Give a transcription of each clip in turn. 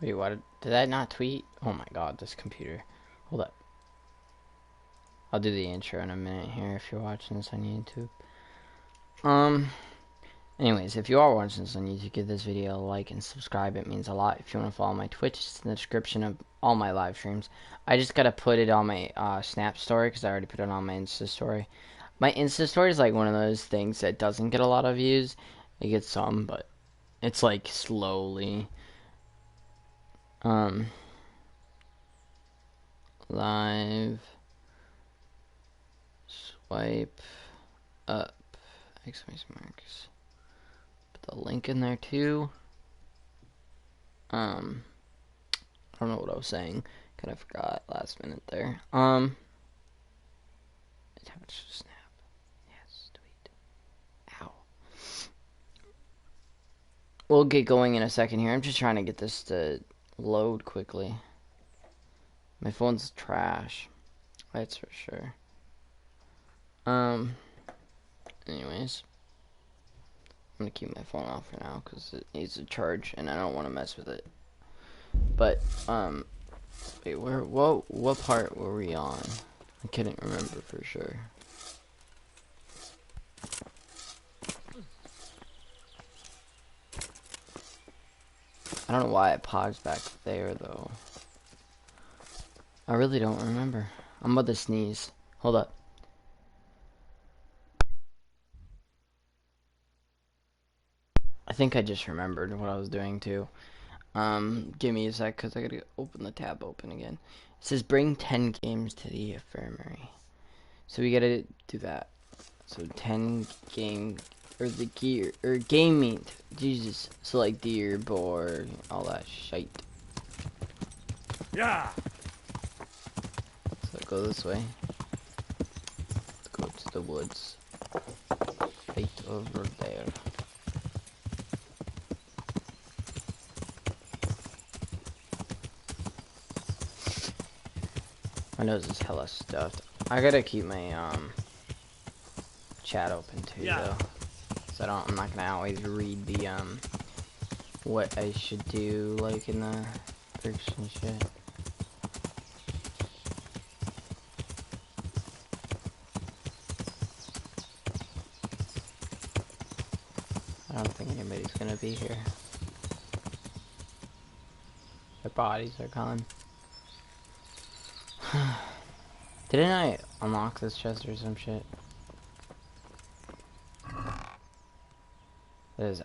Wait, what? Did I not tweet? Oh my god, this computer. Hold up. I'll do the intro in a minute here if you're watching this on YouTube. Anyways, if you are watching this on YouTube, give this video a like and subscribe. It means a lot. If you want to follow my Twitch, it's in the description of all my live streams. I just gotta put it on my Snap story because I already put it on my Insta story. My Insta story is like one of those things that doesn't get a lot of views. It gets some, but it's like slowly. Live swipe up exclamation marks. Put the link in there too. I don't know what I was saying. Kind of forgot last minute there. Attach snap. Yes, tweet. Ow. We'll get going in a second here. I'm just trying to get this to load quickly. My phone's trash. That's for sure. Anyways. I'm gonna keep my phone off for now because it needs to charge and I don't want to mess with it. But, wait, what part were we on? I couldn't remember for sure. I don't know why it paused back there though. I really don't remember. I'm about to sneeze. Hold up. I think I just remembered what I was doing too. Give me a sec because I gotta open the tab open again. It says bring 10 games to the infirmary. So we gotta do that. So 10 game, or the gear, or game meat. Jesus. So like deer, boar, all that shite. Yeah. So go this way. Let's go to the woods. Right over there. My nose is hella stuffed. I gotta keep my chat open too though. So I'm not gonna always read the what I should do like in the friction shit. I don't think anybody's gonna be here. Their bodies are gone. Didn't I unlock this chest or some shit? There's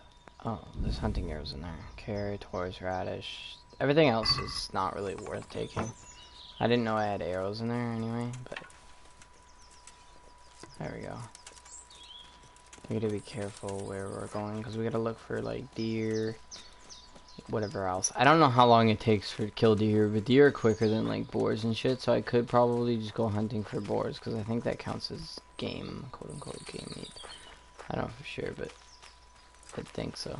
hunting arrows in there. Carrot, horseradish. Everything else is not really worth taking. I didn't know I had arrows in there anyway, but there we go. We gotta be careful where we're going because we gotta look for like deer, whatever else. I don't know how long it takes for to kill deer, but deer are quicker than like boars and shit, so I could probably just go hunting for boars because I think that counts as game, quote unquote game meat. I don't know for sure, but I think so.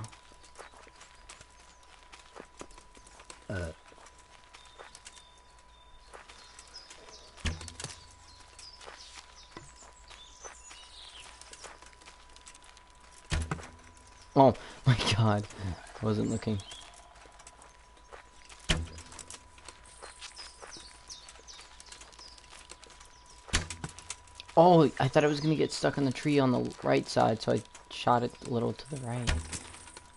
Oh my god, I wasn't looking. Oh, I thought I was gonna get stuck on the tree on the right side, so I shot it a little to the right.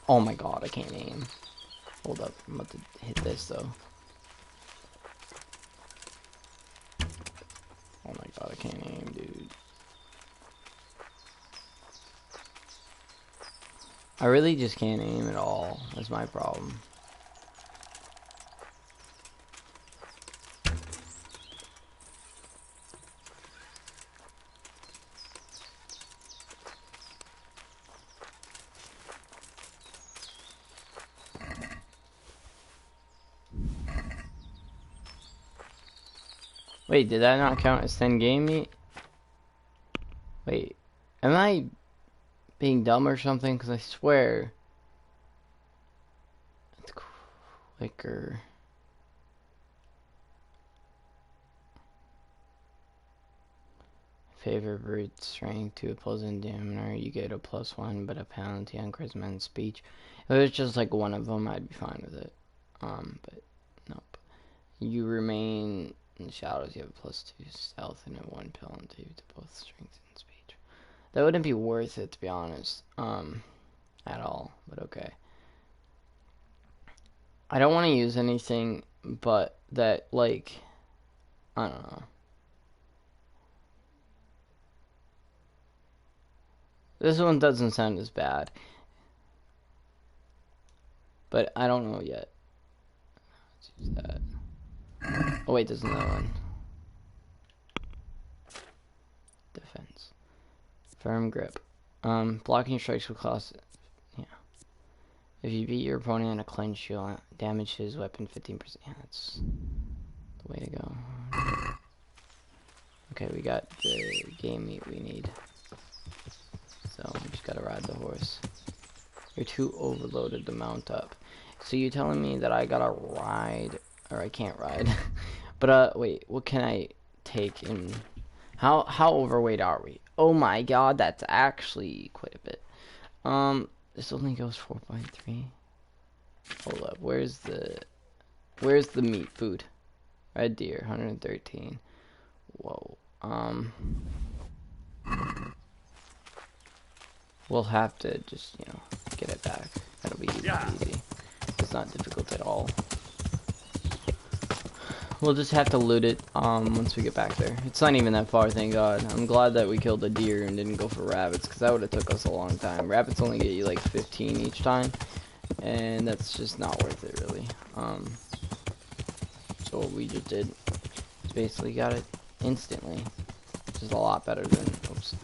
Oh my god, I can't aim. Hold up, I'm about to hit this though. Oh my god, I can't aim, dude. I really just can't aim at all. That's my problem. Wait, did that not count as 10 game meat? Wait, am I being dumb or something? Because I swear it's quicker. Favor brute strength to opposing demeanor, you get a +1, but a penalty on charisma and speech. If it was just like one of them, I'd be fine with it. But nope. You remain in the shadows. You have a +2 stealth and a 1 penalty to both strength and speech. That wouldn't be worth it, to be honest. At all. But okay. I don't want to use anything, but that, like, I don't know. This one doesn't sound as bad. But I don't know yet. Let's use that. Oh wait, there's another one. Defense. Firm grip. Blocking strikes will cost... Yeah. If you beat your opponent in a clinch, you'll damage his weapon 15%. Yeah, that's the way to go. Okay, we got the game meat we need. So, we just gotta ride the horse. You're too overloaded to mount up. So you're telling me that I gotta ride... Or I can't ride. But, wait, what can I take in... How overweight are we? Oh my god, that's actually quite a bit. This only goes 4.3. Hold up, where's the meat food? Red deer, 113. Whoa. We'll have to just, you know, get it back. That'll be easy. It's not difficult at all. We'll just have to loot it once we get back there. It's not even that far, thank God. I'm glad that we killed the deer and didn't go for rabbits, because that would have took us a long time. Rabbits only get you like 15 each time, and that's just not worth it, really. So what we just did is basically got it instantly, which is a lot better than... Oops.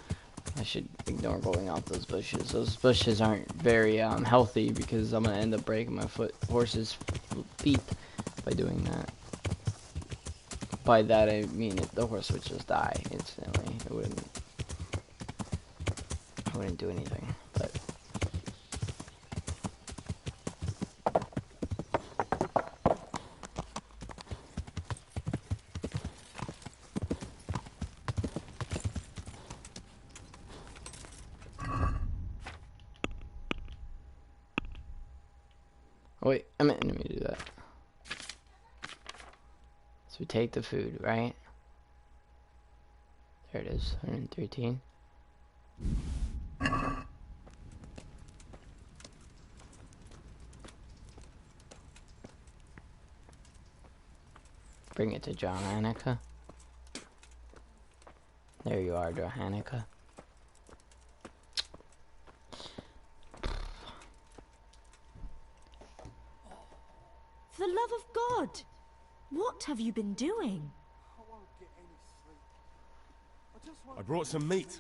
I should ignore going off those bushes. Those bushes aren't very healthy, because I'm going to end up breaking my horse's feet by doing that. By that I mean the horse would just die instantly. It wouldn't do anything. But oh wait, I meant to do that. So we take the food, right? There it is, 113. Bring it to Johannica. There you are, Johannica. For the love of God! What have you been doing? I brought some meat.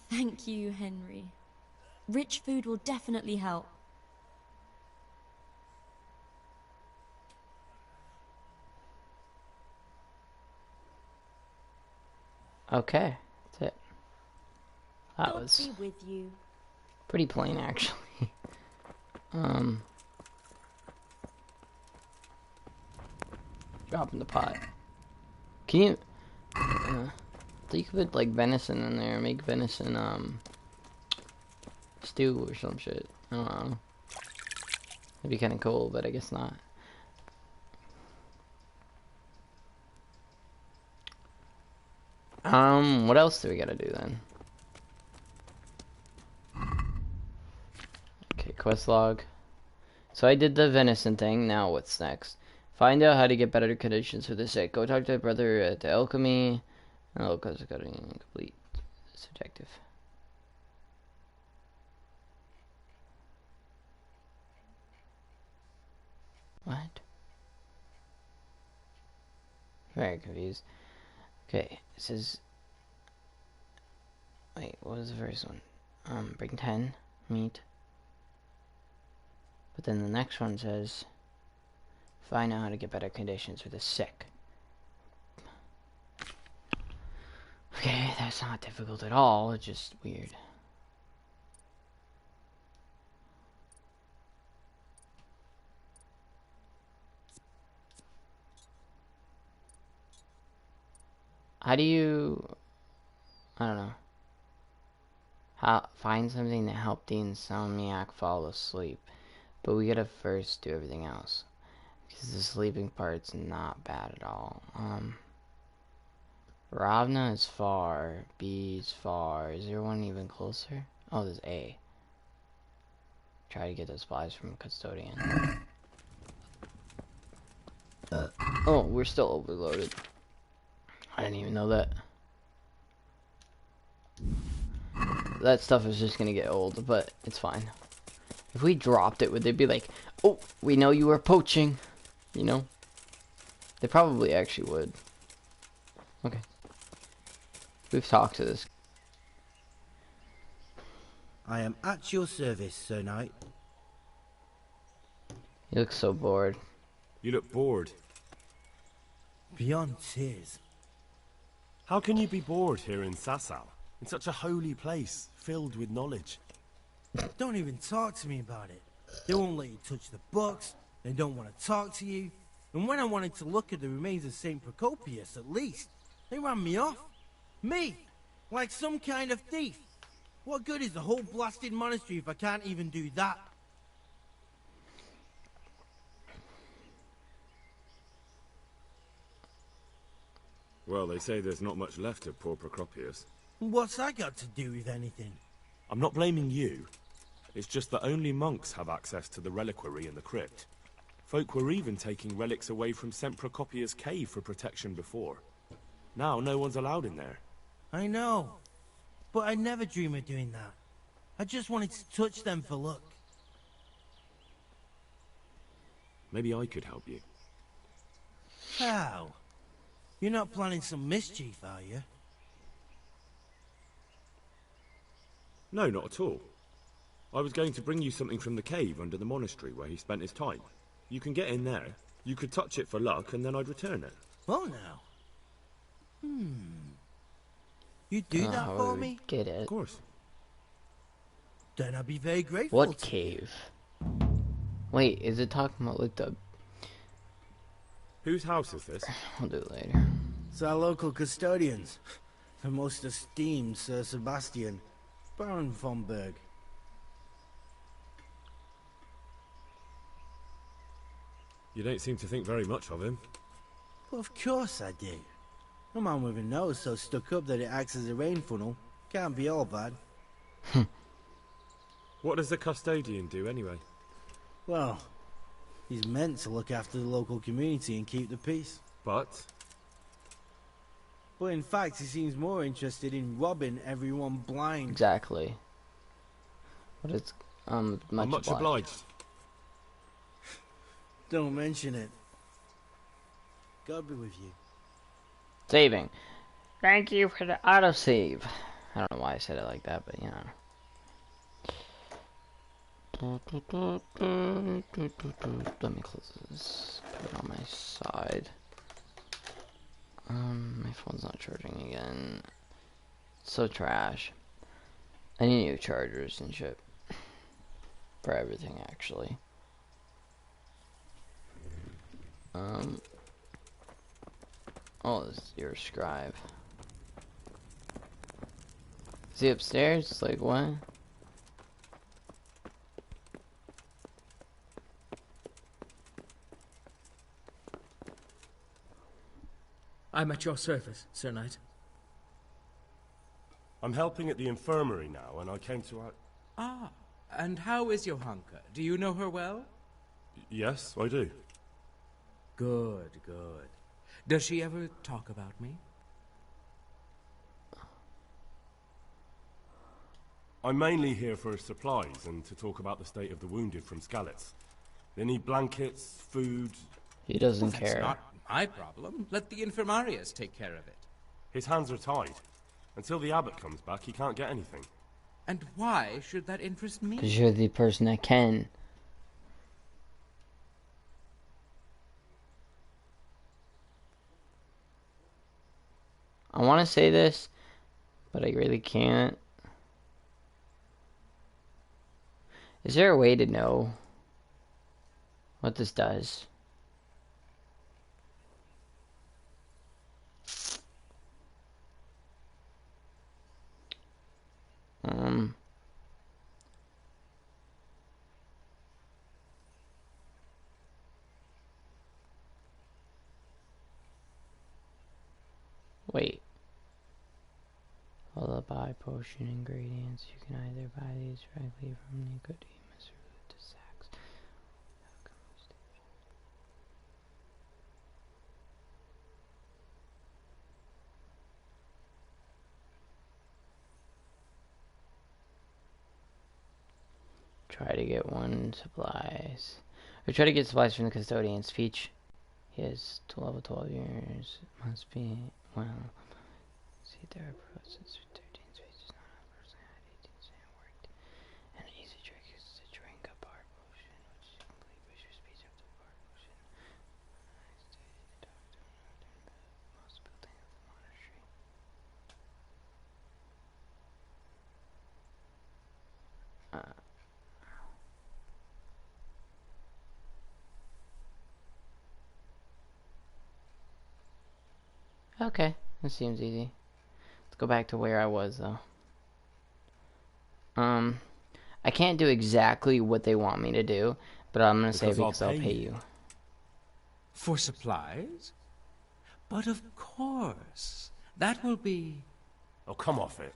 Thank you, Henry. Rich food will definitely help. Okay, that's it. That God was be with you. pretty plain, actually. Drop in the pot. Can you... you could put, like, venison in there. Make venison, stew or some shit. I don't know. That'd be kind of cool, but I guess not. What else do we gotta do then? Okay, quest log. So I did the venison thing. Now what's next? Find out how to get better conditions for the sick. Go talk to a brother at the alchemy. Oh, because I got to complete this objective. What? Very confused. Okay, it says... Wait, what was the first one? Bring 10 meat. But then the next one says... Find out how to get better conditions for the sick. Okay, that's not difficult at all, it's just weird. How do you... I don't know. Find something to help the insomniac fall asleep. But we gotta first do everything else. Because the sleeping part's not bad at all. Ravna is far. B is far. Is there one even closer? Oh, there's A. Try to get those supplies from Custodian. Oh, we're still overloaded. I didn't even know that. That stuff is just gonna get old, but it's fine. If we dropped it, would they be like, oh, we know you were poaching? You know? They probably actually would. Okay. We've talked to this. I am at your service, Sir Knight. He looks so bored. You look bored. Beyond tears. How can you be bored here in Sasau? In such a holy place, filled with knowledge. Don't even talk to me about it. They won't let you touch the books. They don't want to talk to you. And when I wanted to look at the remains of St. Procopius, at least, they ran me off. Me! Like some kind of thief. What good is the whole blasted monastery if I can't even do that? Well, they say there's not much left of poor Procopius. What's that got to do with anything? I'm not blaming you. It's just that only monks have access to the reliquary in the crypt. Folk were even taking relics away from St. Procopius' cave for protection before. Now no one's allowed in there. I know. But I never dream of doing that. I just wanted to touch them for luck. Maybe I could help you. How? You're not planning some mischief, are you? No, not at all. I was going to bring you something from the cave under the monastery where he spent his time. You can get in there, you could touch it for luck, and then I'd return it. Oh, now. You do that for me? Get it. Of course. Then I'd be very grateful. What cave? Wait, is it talking about like the... Whose house is this? I'll do it later. It's our local custodians. The most esteemed Sir Sebastian, Baron von Berg. You don't seem to think very much of him. Well, of course I do. A man with a nose so stuck up that it acts as a rain funnel can't be all bad. What does the custodian do anyway? Well, he's meant to look after the local community and keep the peace. But in fact, he seems more interested in robbing everyone blind. Exactly. But it's I'm much obliged. obliged. Don't mention it. God be with you. Saving. Thank you for the autosave. I don't know why I said it like that, but you know. Let me close this. Put it on my side. My phone's not charging again. So trash. I need new chargers and shit. For everything, actually. Oh, this is your scribe. Is he upstairs? Like, what? I'm at your service, Sir Knight. I'm helping at the infirmary now, and I came to... Ah, and how is Johanka? Do you know her well? Yes, I do. Good, good. Does she ever talk about me? I'm mainly here for supplies and to talk about the state of the wounded from Skalitz. They need blankets, food... He doesn't That's care. not my problem. Let the infirmarius take care of it. His hands are tied. Until the abbot comes back, he can't get anything. And why should that interest me? Because you're the person that can. I want to say this, but I really can't. Is there a way to know what this does? Wait. Lullaby Potion ingredients. You can either buy these directly from Nicodemus or to Saks. Try to get one supplies. Or try to get supplies from the custodian's Peach. He has to level 12 years. Must be, well, see there are process with 13 spaces, not a person had 18% worked. And an easy trick is to drink a bar potion, which is complete with your speech of the bar potion. I stayed in the doctor in most building of the monastery. Okay, that seems easy. Let's go back to where I was though. I can't do exactly what they want me to do, but I'm gonna say because I'll pay you. For supplies? But of course. That will be... Oh, come off it.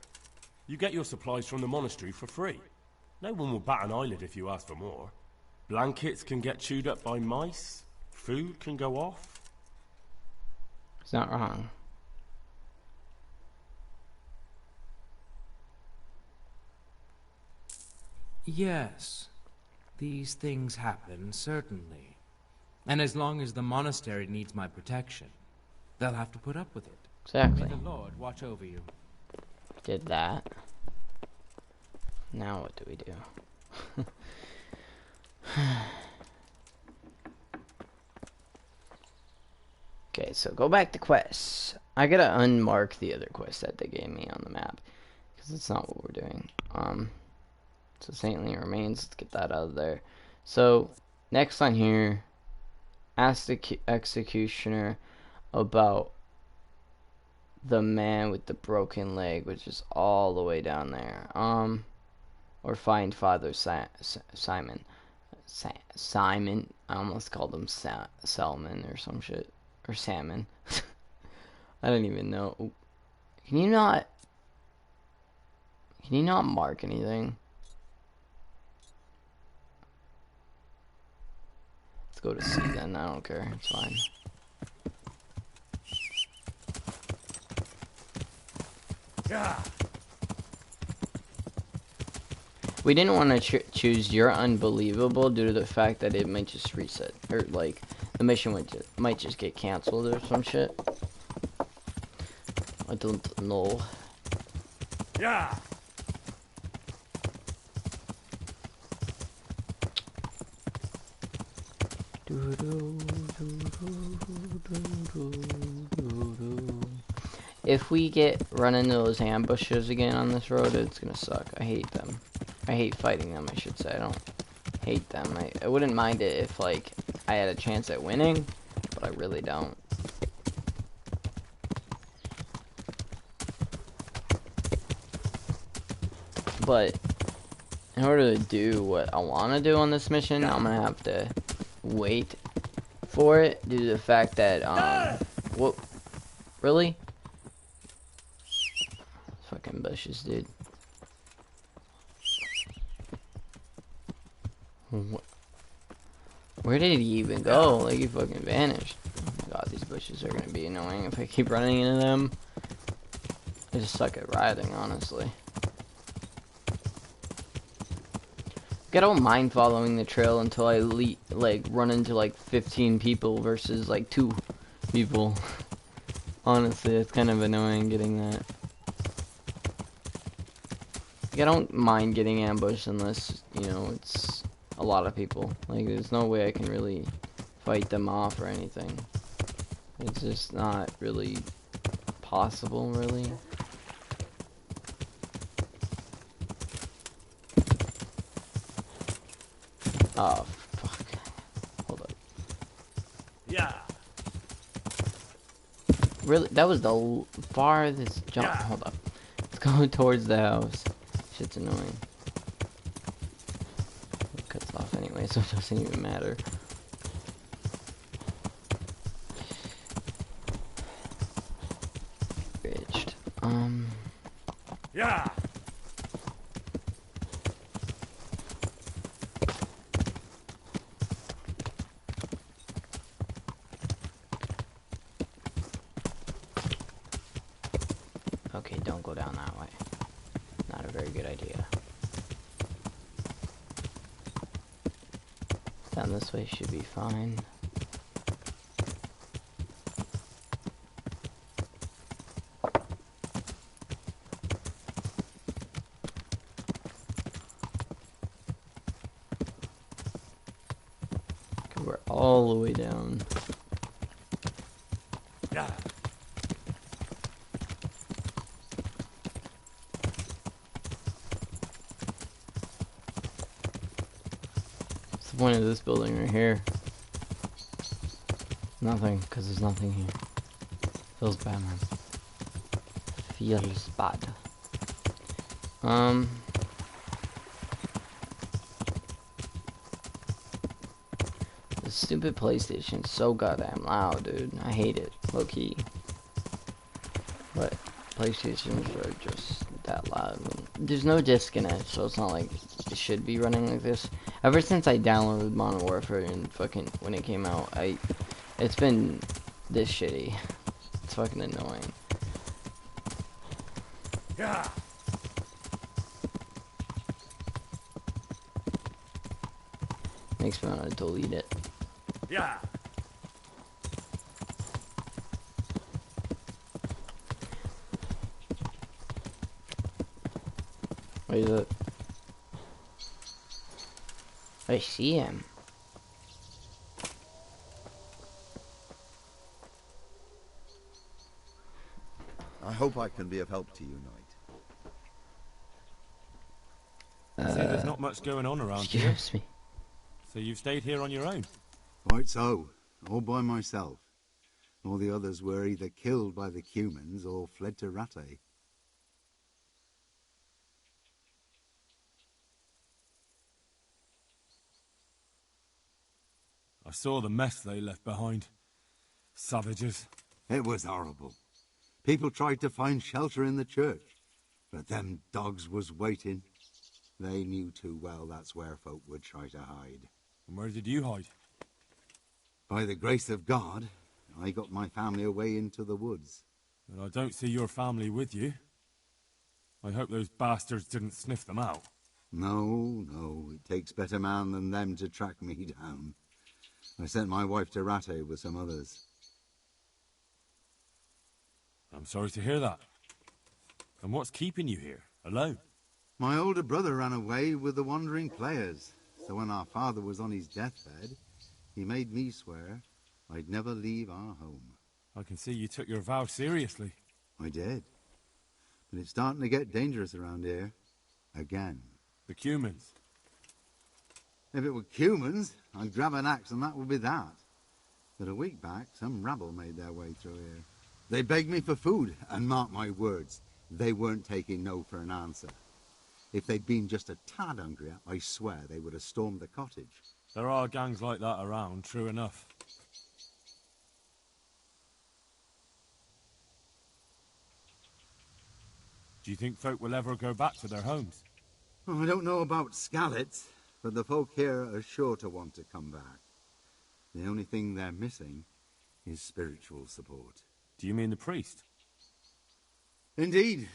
You get your supplies from the monastery for free. No one will bat an eyelid if you ask for more. Blankets can get chewed up by mice. Food can go off. It's not wrong. Yes. These things happen, certainly. And as long as the monastery needs my protection, they'll have to put up with it. Exactly. May the Lord watch over you. Did that. Now what do we do? Okay, so go back to quests. I gotta unmark the other quest that they gave me on the map, because it's not what we're doing. So Saintly Remains, let's get that out of there. So, next on here, ask the executioner about the man with the broken leg, which is all the way down there. Or find Father Simon. Simon. I almost called him Salmon or some shit. Or Salmon. I don't even know. Ooh. Can you not mark anything? Let's go to C then. I don't care. It's fine. Yeah. We didn't want to choose You're Unbelievable due to the fact that it might just reset. Or, like, the mission might just get cancelled or some shit. I don't know. Yeah. If we run into those ambushes again on this road, it's gonna suck. I hate them. I hate fighting them, I should say. I don't hate them. I wouldn't mind it if, like, I had a chance at winning, but I really don't. But in order to do what I want to do on this mission, I'm gonna have to wait for it due to the fact that what? Really? Fucking bushes, dude. Where did he even go? Like, he fucking vanished. Oh my god, these bushes are gonna be annoying if I keep running into them. I just suck at riding, honestly. I don't mind following the trail until I like run into like 15 people versus like 2 people. Honestly, it's kind of annoying getting that. Like, I don't mind getting ambushed unless, you know, it's a lot of people. Like, there's no way I can really fight them off or anything. It's just not really possible, really. Oh, fuck. Hold up. Yeah. Really? That was the farthest jump. Yeah. Hold up. Let's go towards the house. Shit's annoying. It cuts off anyway, so it doesn't even matter. Um. Yeah. Okay, don't go down that way. Not a very good idea. Down this way should be fine. Okay, we're all the way down. Yeah. What's the point of this building right here? Nothing, because there's nothing here. Feels bad, man. Feels bad. This stupid PlayStation's so goddamn loud, dude. I hate it, low key. But PlayStations are just that loud. I mean, there's no disc in it, so it's not like it should be running like this. Ever since I downloaded Modern Warfare and fucking when it came out, it's been this shitty. It's fucking annoying. Yeah. Makes me want to delete it. Yeah. What is it? I see him. I hope I can be of help to you, Knight. I see there's not much going on around here. Excuse me. So you've stayed here on your own? Quite so. All by myself. All the others were either killed by the humans or fled to Rattay. I saw the mess they left behind. Savages. It was horrible. People tried to find shelter in the church, but them dogs was waiting. They knew too well that's where folk would try to hide. And where did you hide? By the grace of God, I got my family away into the woods. But I don't see your family with you. I hope those bastards didn't sniff them out. No, no, it takes better man than them to track me down. I sent my wife to Rattay with some others. I'm sorry to hear that. And what's keeping you here, alone? My older brother ran away with the wandering players, so when our father was on his deathbed, he made me swear I'd never leave our home. I can see you took your vow seriously. I did. But it's starting to get dangerous around here. Again. The humans. If it were humans, I'd grab an axe and that would be that. But a week back, some rabble made their way through here. They begged me for food, and mark my words, they weren't taking no for an answer. If they'd been just a tad hungrier, I swear they would have stormed the cottage. There are gangs like that around, true enough. Do you think folk will ever go back to their homes? Oh, I don't know about Skallets, but the folk here are sure to want to come back. The only thing they're missing is spiritual support. Do you mean the priest? Indeed.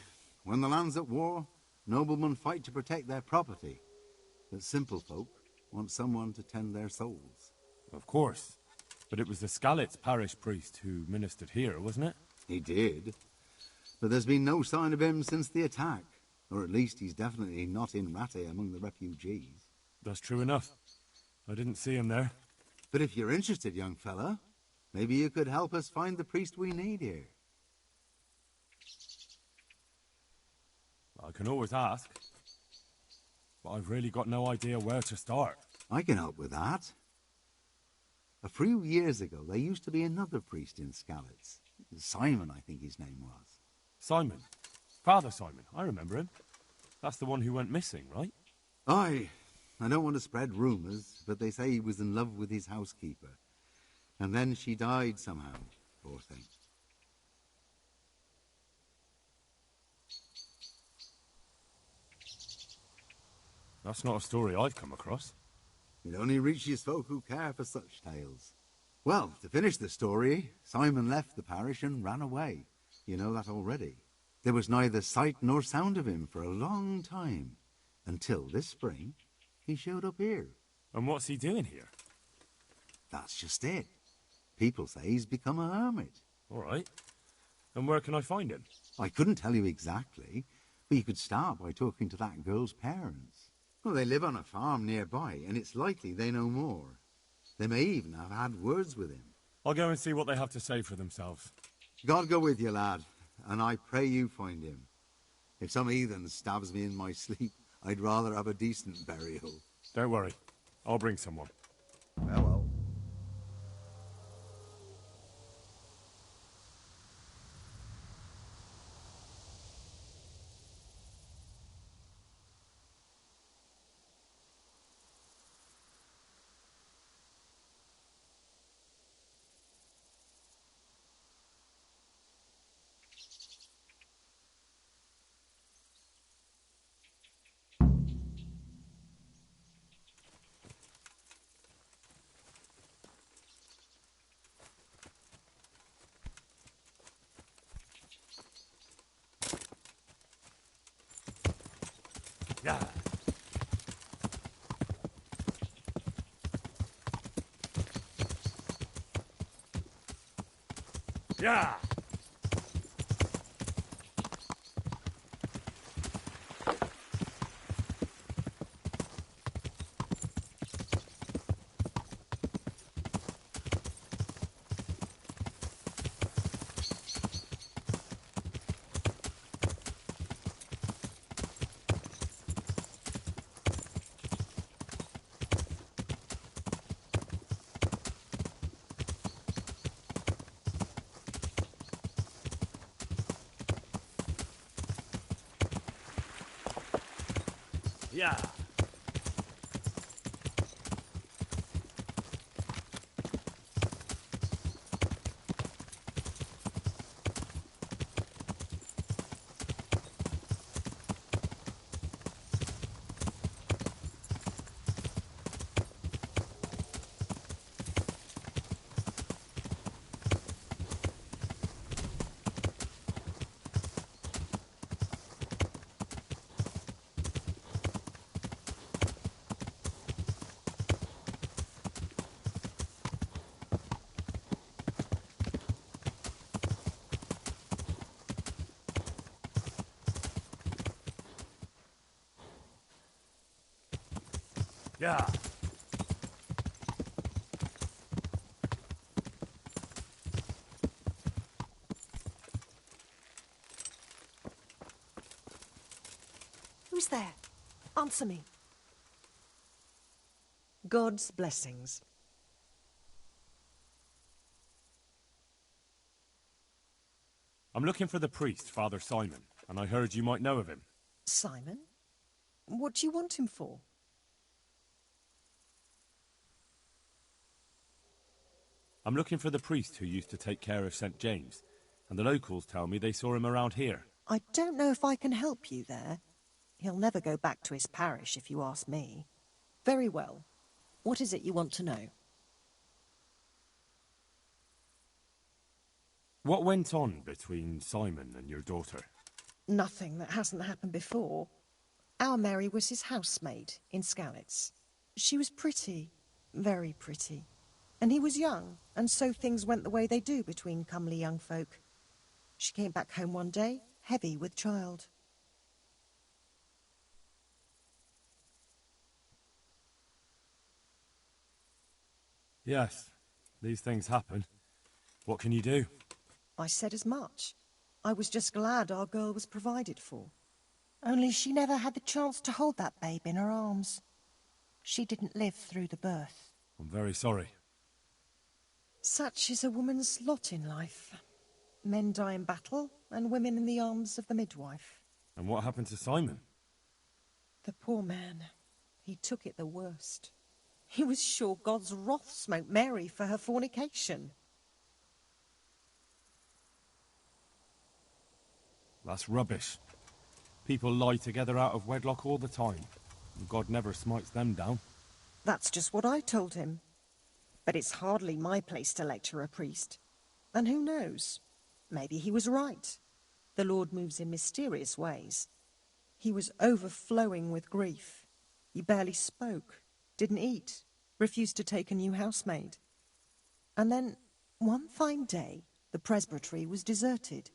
When the land's at war, noblemen fight to protect their property. But simple folk want someone to tend their souls. Of course. But it was the Skalitz parish priest who ministered here, wasn't it? He did. But there's been no sign of him since the attack. Or at least he's definitely not in Rattay among the refugees. That's true enough. I didn't see him there. But if you're interested, young fella, maybe you could help us find the priest we need here. I can always ask. But I've really got no idea where to start. I can help with that. A few years ago, there used to be another priest in Skallets. Simon, I think his name was. Simon. Father Simon. I remember him. That's the one who went missing, right? Aye. I don't want to spread rumours, but they say he was in love with his housekeeper. And then she died somehow, poor thing. That's not a story I've come across. It only reaches folk who care for such tales. Well, to finish the story, Simon left the parish and ran away. You know that already. There was neither sight nor sound of him for a long time, until this spring he showed up here. And what's he doing here? That's just it. People say he's become a hermit. All right. And where can I find him? I couldn't tell you exactly, but you could start by talking to that girl's parents. Well, they live on a farm nearby, and it's likely they know more. They may even have had words with him. I'll go and see what they have to say for themselves. God go with you, lad, and I pray you find him. If some heathen stabs me in my sleep, I'd rather have a decent burial. Don't worry. I'll bring someone. Well. Yeah. Yeah. Yeah. Yeah. Who's there? Answer me. God's blessings. I'm looking for the priest, Father Simon, and I heard you might know of him. Simon? What do you want him for? I'm looking for the priest who used to take care of St. James, and the locals tell me they saw him around here. I don't know if I can help you there. He'll never go back to his parish, if you ask me. Very well. What is it you want to know? What went on between Simon and your daughter? Nothing that hasn't happened before. Our Mary was his housemaid in Skalitz. She was pretty, very pretty. And he was young, and so things went the way they do between comely young folk. She came back home one day, heavy with child. Yes, these things happen. What can you do? I said as much. I was just glad our girl was provided for. Only she never had the chance to hold that babe in her arms. She didn't live through the birth. I'm very sorry. Such is a woman's lot in life. Men die in battle, and women in the arms of the midwife. And what happened to Simon? The poor man. He took it the worst. He was sure God's wrath smote Mary for her fornication. That's rubbish. People lie together out of wedlock all the time. God never smites them down. That's just what I told him. But it's hardly my place to lecture a priest. And who knows? Maybe he was right. The Lord moves in mysterious ways. He was overflowing with grief. He barely spoke, didn't eat, refused to take a new housemaid. And then, one fine day, the presbytery was deserted.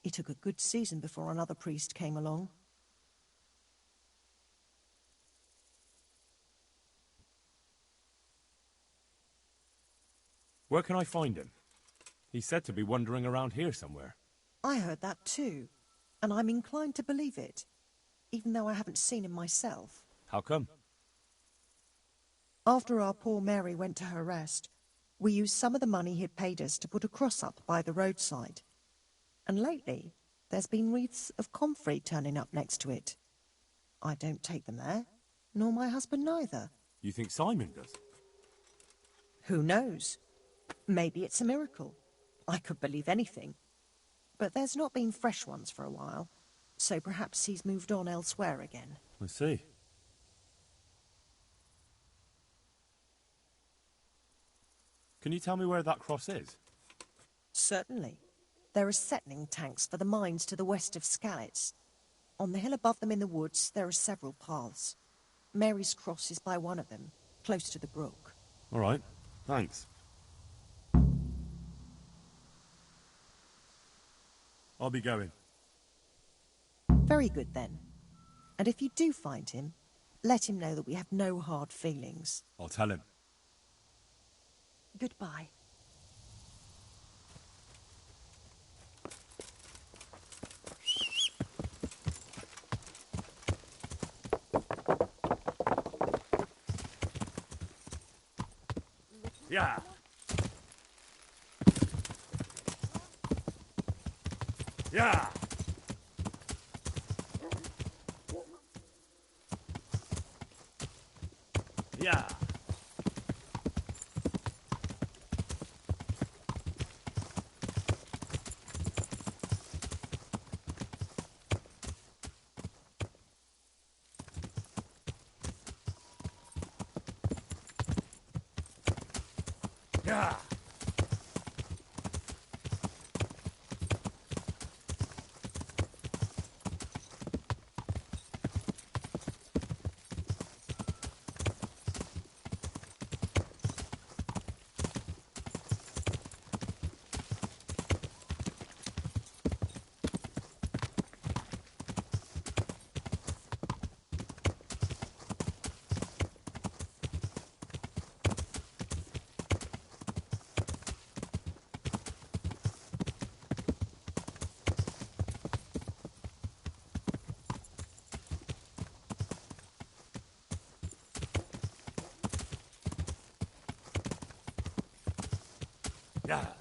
It took a good season before another priest came along. Where can I find him? He's said to be wandering around here somewhere. I heard that too, and I'm inclined to believe it, even though I haven't seen him myself. How come? After our poor Mary went to her rest, we used some of the money he'd paid us to put a cross up by the roadside. And lately, there's been wreaths of comfrey turning up next to it. I don't take them there, nor my husband neither. You think Simon does? Who knows? Maybe it's a miracle. I could believe anything. But there's not been fresh ones for a while, so perhaps he's moved on elsewhere again. I see. Can you tell me where that cross is? Certainly. There are settling tanks for the mines to the west of Skalitz. On the hill above them in the woods, there are several paths. Mary's cross is by one of them, close to the brook. All right, thanks. I'll be going. Very good, then. And if you do find him, let him know that we have no hard feelings. I'll tell him. Goodbye. Yeah. Yeah. Yeah. Yeah. Yeah.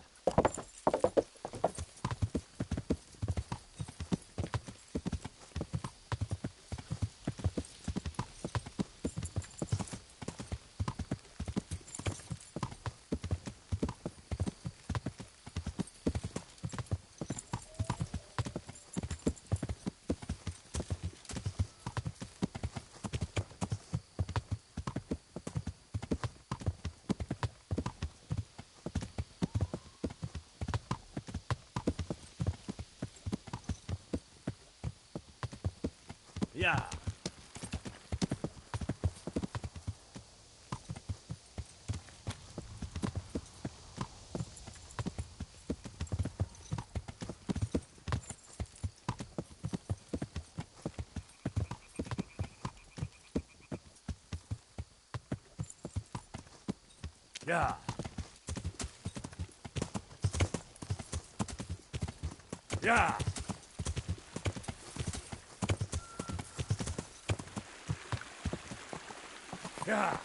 Yeah. Yeah. Yeah. Yeah.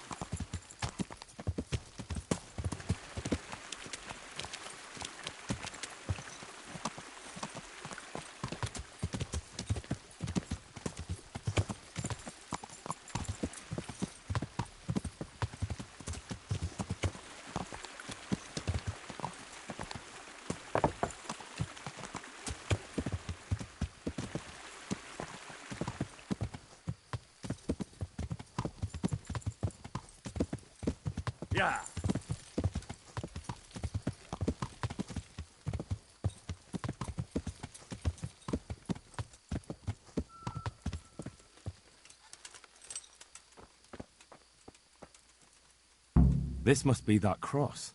Yeah. This must be that cross.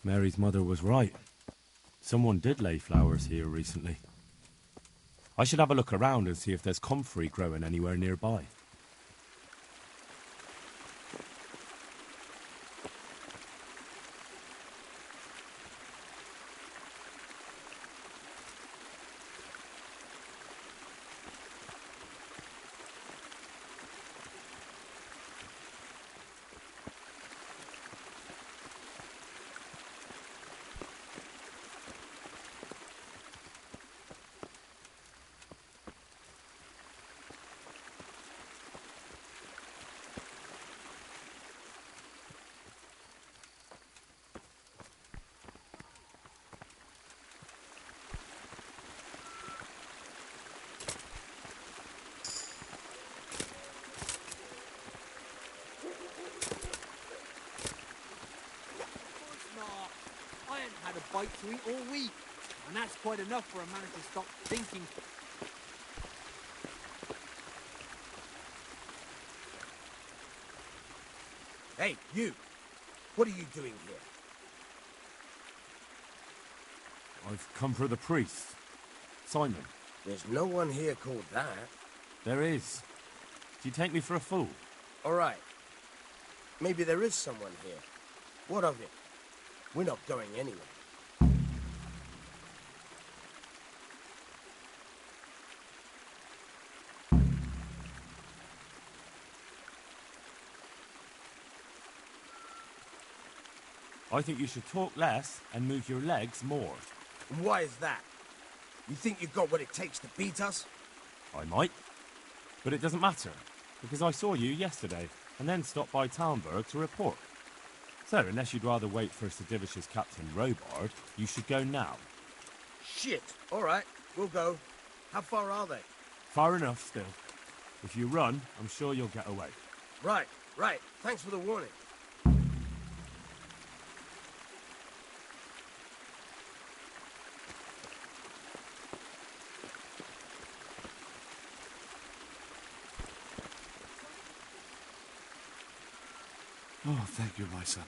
Mary's mother was right. Someone did lay flowers here recently. I should have a look around and see if there's comfrey growing anywhere nearby. I ain't had a bite to eat all week, and that's quite enough for a man to stop thinking. Hey, you! What are you doing here? I've come for the priest. Simon. There's no one here called that. There is. Do you take me for a fool? All right. Maybe there is someone here. What of it? We're not going anywhere. I think you should talk less and move your legs more. And why is that? You think you've got what it takes to beat us? I might. But it doesn't matter, because I saw you yesterday, and then stopped by Talmberg to report. So, unless you'd rather wait for Sir Divish's Captain Robard, you should go now. Shit! All right, we'll go. How far are they? Far enough, still. If you run, I'm sure you'll get away. Right. Thanks for the warning. Oh, thank you, my son.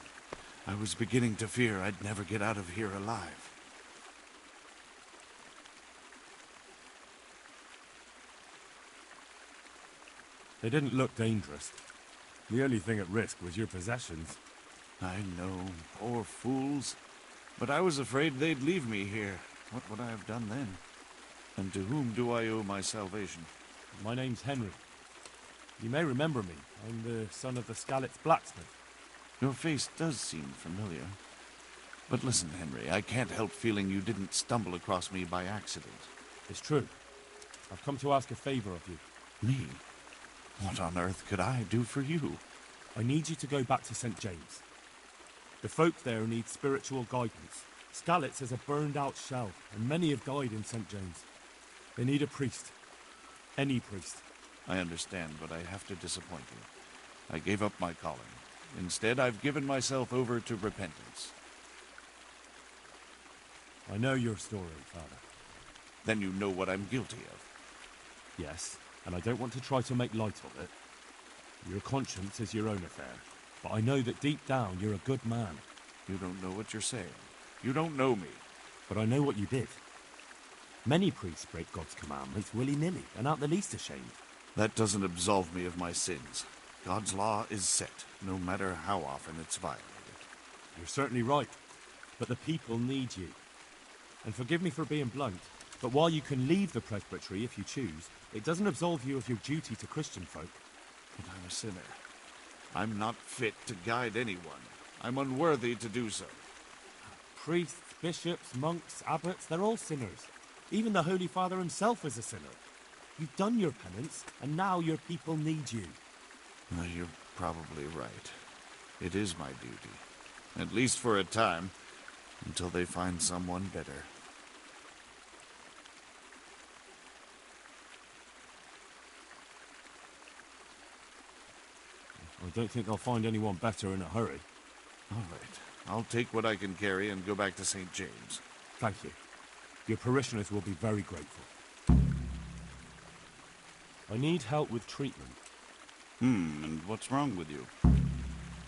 I was beginning to fear I'd never get out of here alive. They didn't look dangerous. The only thing at risk was your possessions. I know, poor fools. But I was afraid they'd leave me here. What would I have done then? And to whom do I owe my salvation? My name's Henry. You may remember me. I'm the son of the Skalitz blacksmith. Your face does seem familiar. But listen, Henry, I can't help feeling you didn't stumble across me by accident. It's true. I've come to ask a favor of you. Me? What on earth could I do for you? I need you to go back to St. James. The folk there need spiritual guidance. Skalitz is a burned-out shell, and many have died in St. James. They need a priest. Any priest. I understand, but I have to disappoint you. I gave up my calling. Instead, I've given myself over to repentance. I know your story, Father. Then you know what I'm guilty of. Yes, and I don't want to try to make light of it. Your conscience is your own affair, but I know that deep down you're a good man. You don't know what you're saying. You don't know me. But I know what you did. Many priests break God's commandments willy-nilly and aren't the least ashamed. That doesn't absolve me of my sins. God's law is set, no matter how often it's violated. You're certainly right, but the people need you. And forgive me for being blunt, but while you can leave the presbytery if you choose, it doesn't absolve you of your duty to Christian folk. But I'm a sinner. I'm not fit to guide anyone. I'm unworthy to do so. Priests, bishops, monks, abbots, they're all sinners. Even the Holy Father himself is a sinner. You've done your penance, and now your people need you. Well, you're probably right. It is my duty. At least for a time, until they find someone better. I don't think I'll find anyone better in a hurry. All right. I'll take what I can carry and go back to St. James. Thank you. Your parishioners will be very grateful. I need help with treatment. And what's wrong with you?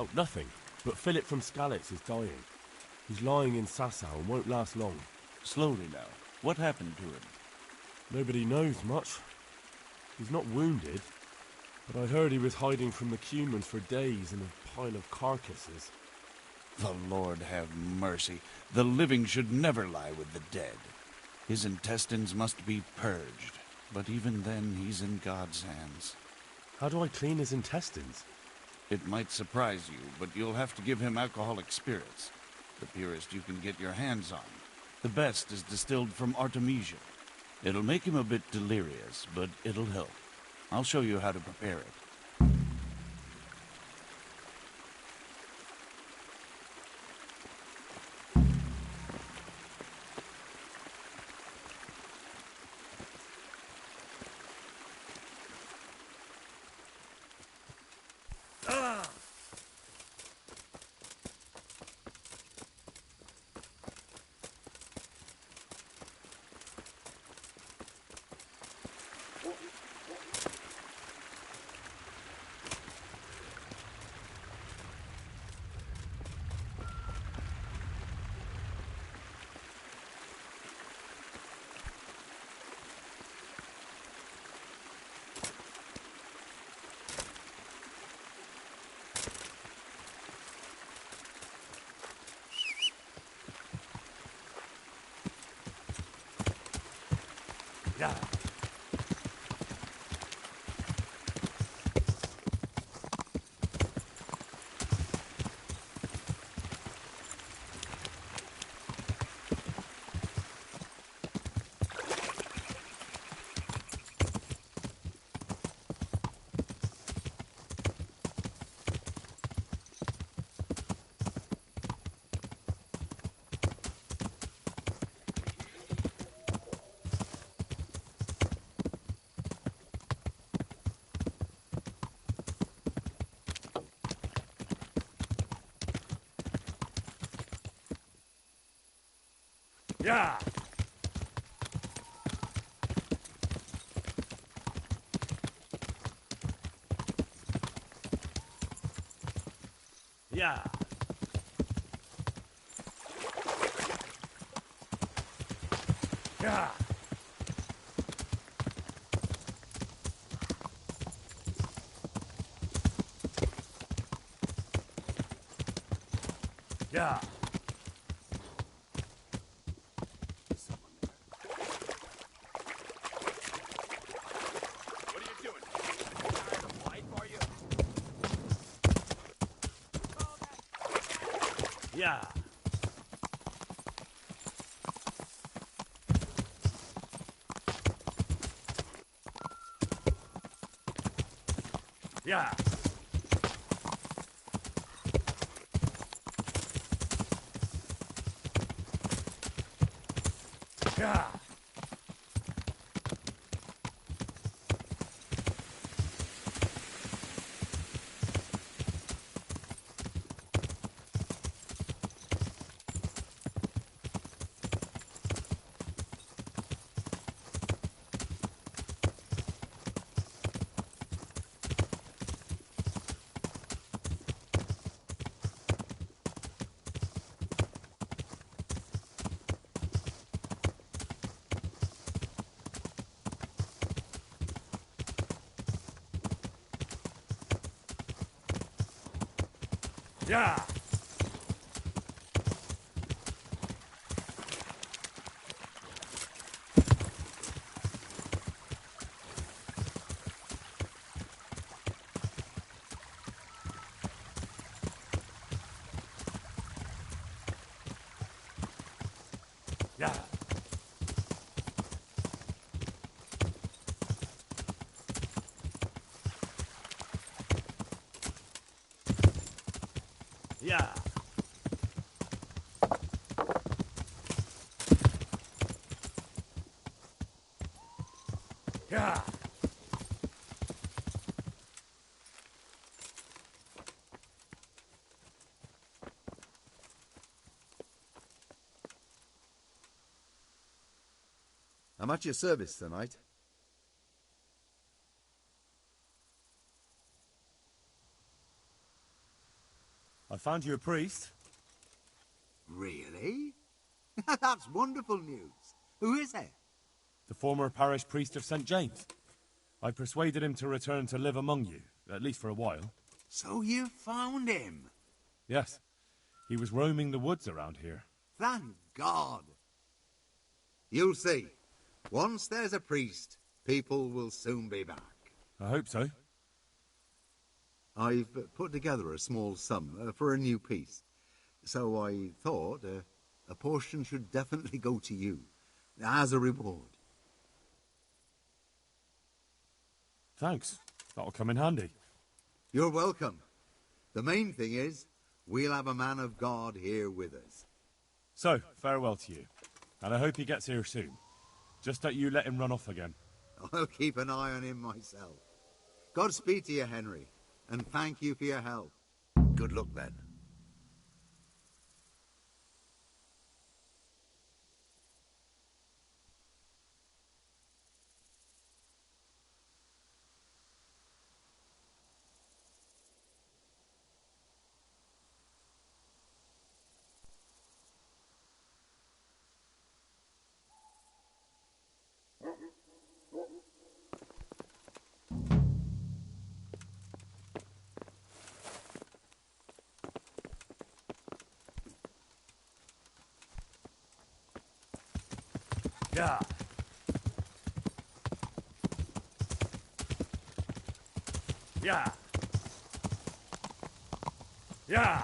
Oh, nothing. But Philip from Skalitz is dying. He's lying in Sasau and won't last long. Slowly now. What happened to him? Nobody knows much. He's not wounded, but I heard he was hiding from the Cumans for days in a pile of carcasses. The Lord have mercy. The living should never lie with the dead. His intestines must be purged, but even then he's in God's hands. How do I clean his intestines? It might surprise you, but you'll have to give him alcoholic spirits. The purest you can get your hands on. The best is distilled from Artemisia. It'll make him a bit delirious, but it'll help. I'll show you how to prepare it. Yeah. Yeah. Yeah. Yeah. Yeah. Yeah. Yeah. Yeah. Yeah. Yeah. Yeah. Yeah. at your service, Sir Knight. I found you a priest. Really? That's wonderful news. Who is it? The former parish priest of St. James. I persuaded him to return to live among you, at least for a while. So you found him? Yes. He was roaming the woods around here. Thank God. You'll see. Once there's a priest, people will soon be back. I hope so. I've put together a small sum for a new piece. So I thought a portion should definitely go to you, as a reward. Thanks. That'll come in handy. You're welcome. The main thing is, we'll have a man of God here with us. So, farewell to you. And I hope he gets here soon. Just don't you let him run off again. I'll keep an eye on him myself. Godspeed to you, Henry, and thank you for your help. Good luck, then. Yeah. Yeah. Yeah.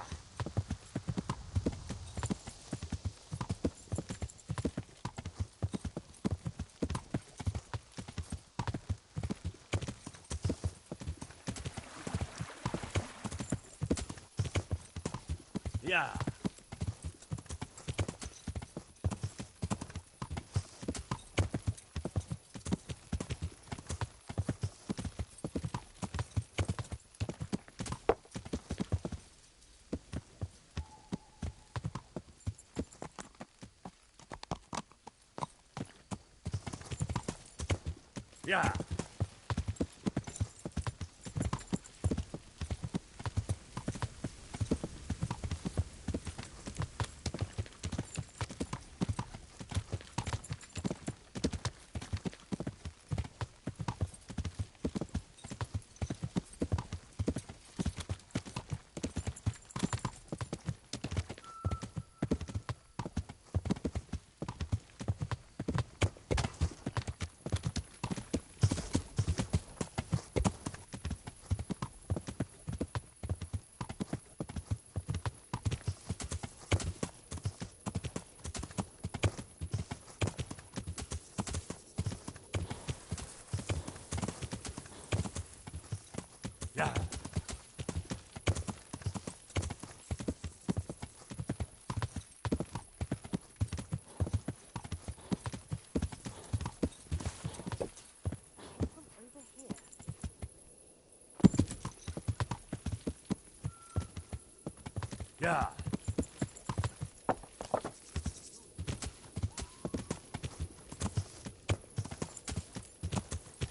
Yeah. Yeah. Yeah.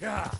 Yeah. Yeah.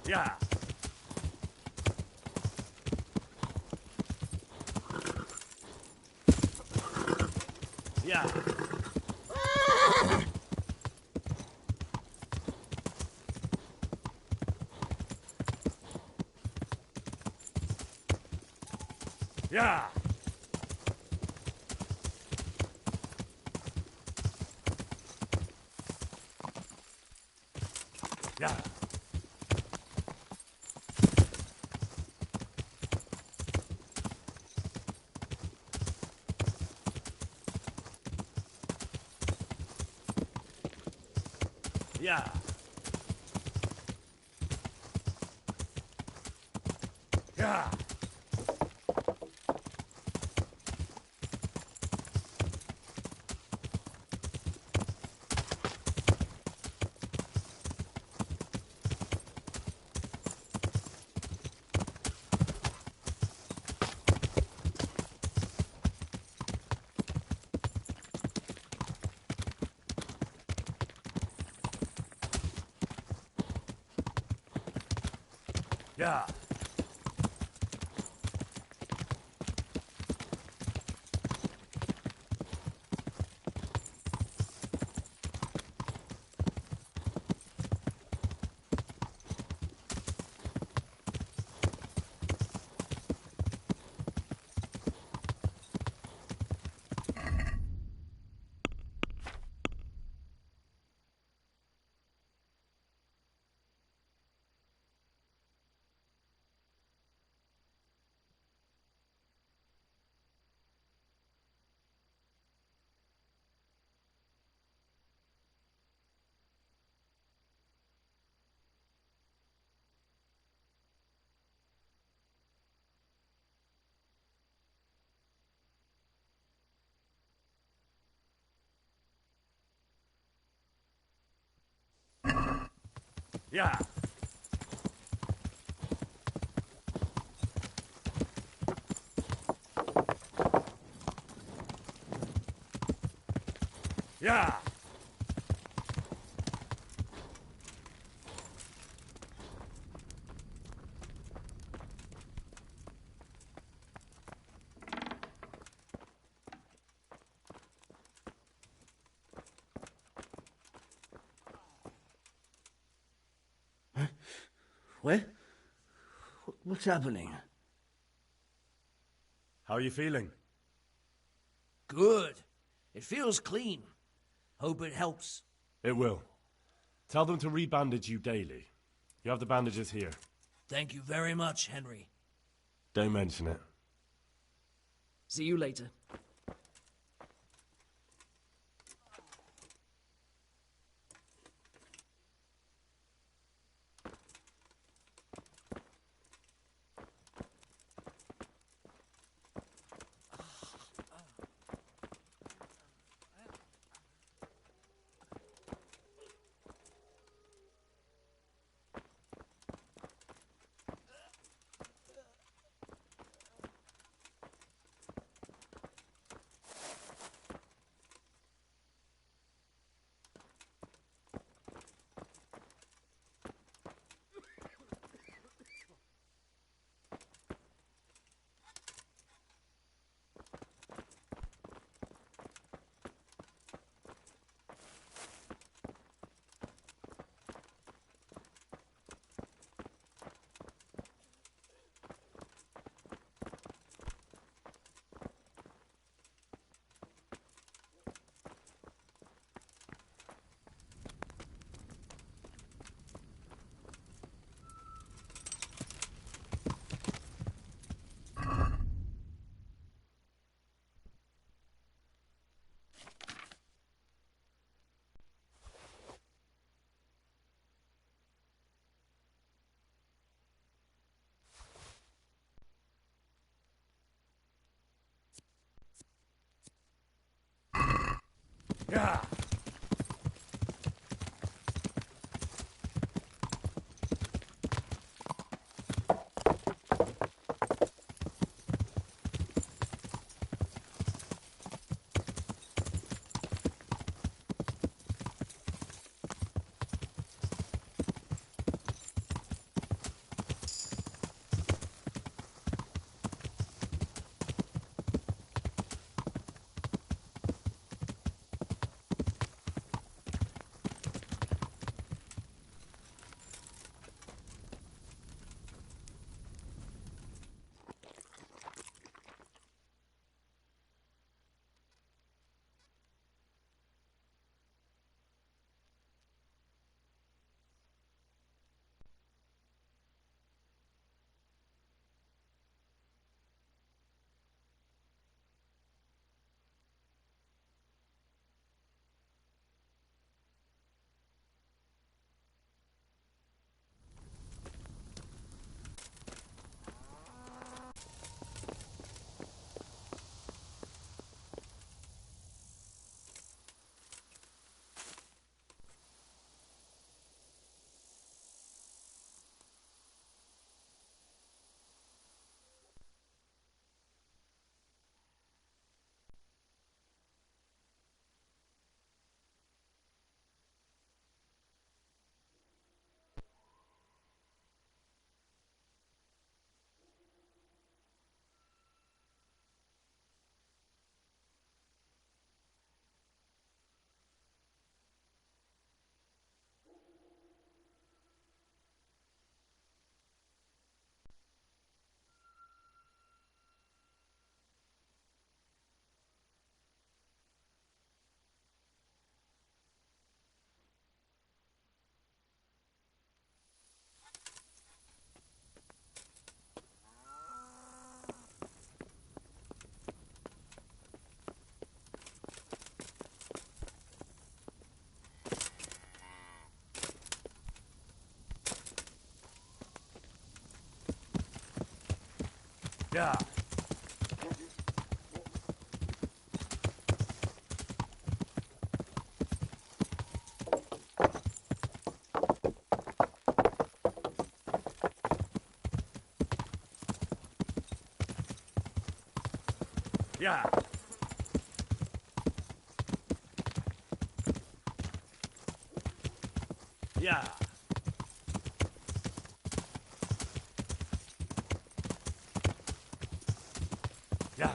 Yeah. Yeah. Yeah. Yeah. Yeah. Yeah. Yeah. Yeah. Yeah. Yeah. What? What's happening? How are you feeling? Good. It feels clean. Hope it helps. It will. Tell them to rebandage you daily. You have the bandages here. Thank you very much, Henry. Don't mention it. See you later. Yeah. Yeah. Yeah. Yeah. Yeah.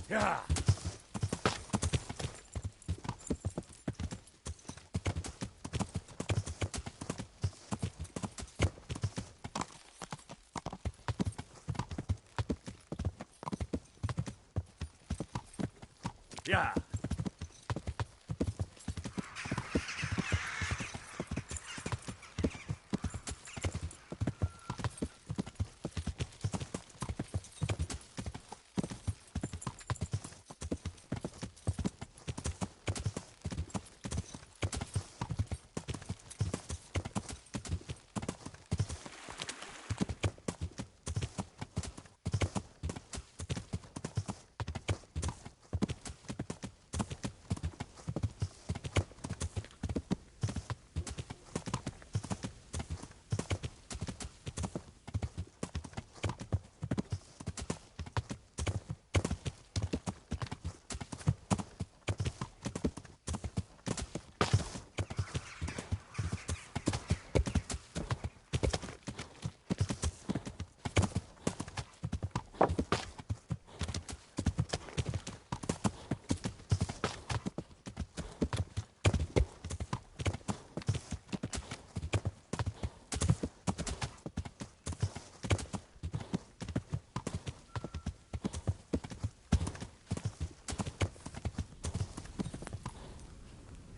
Yeah. Yeah.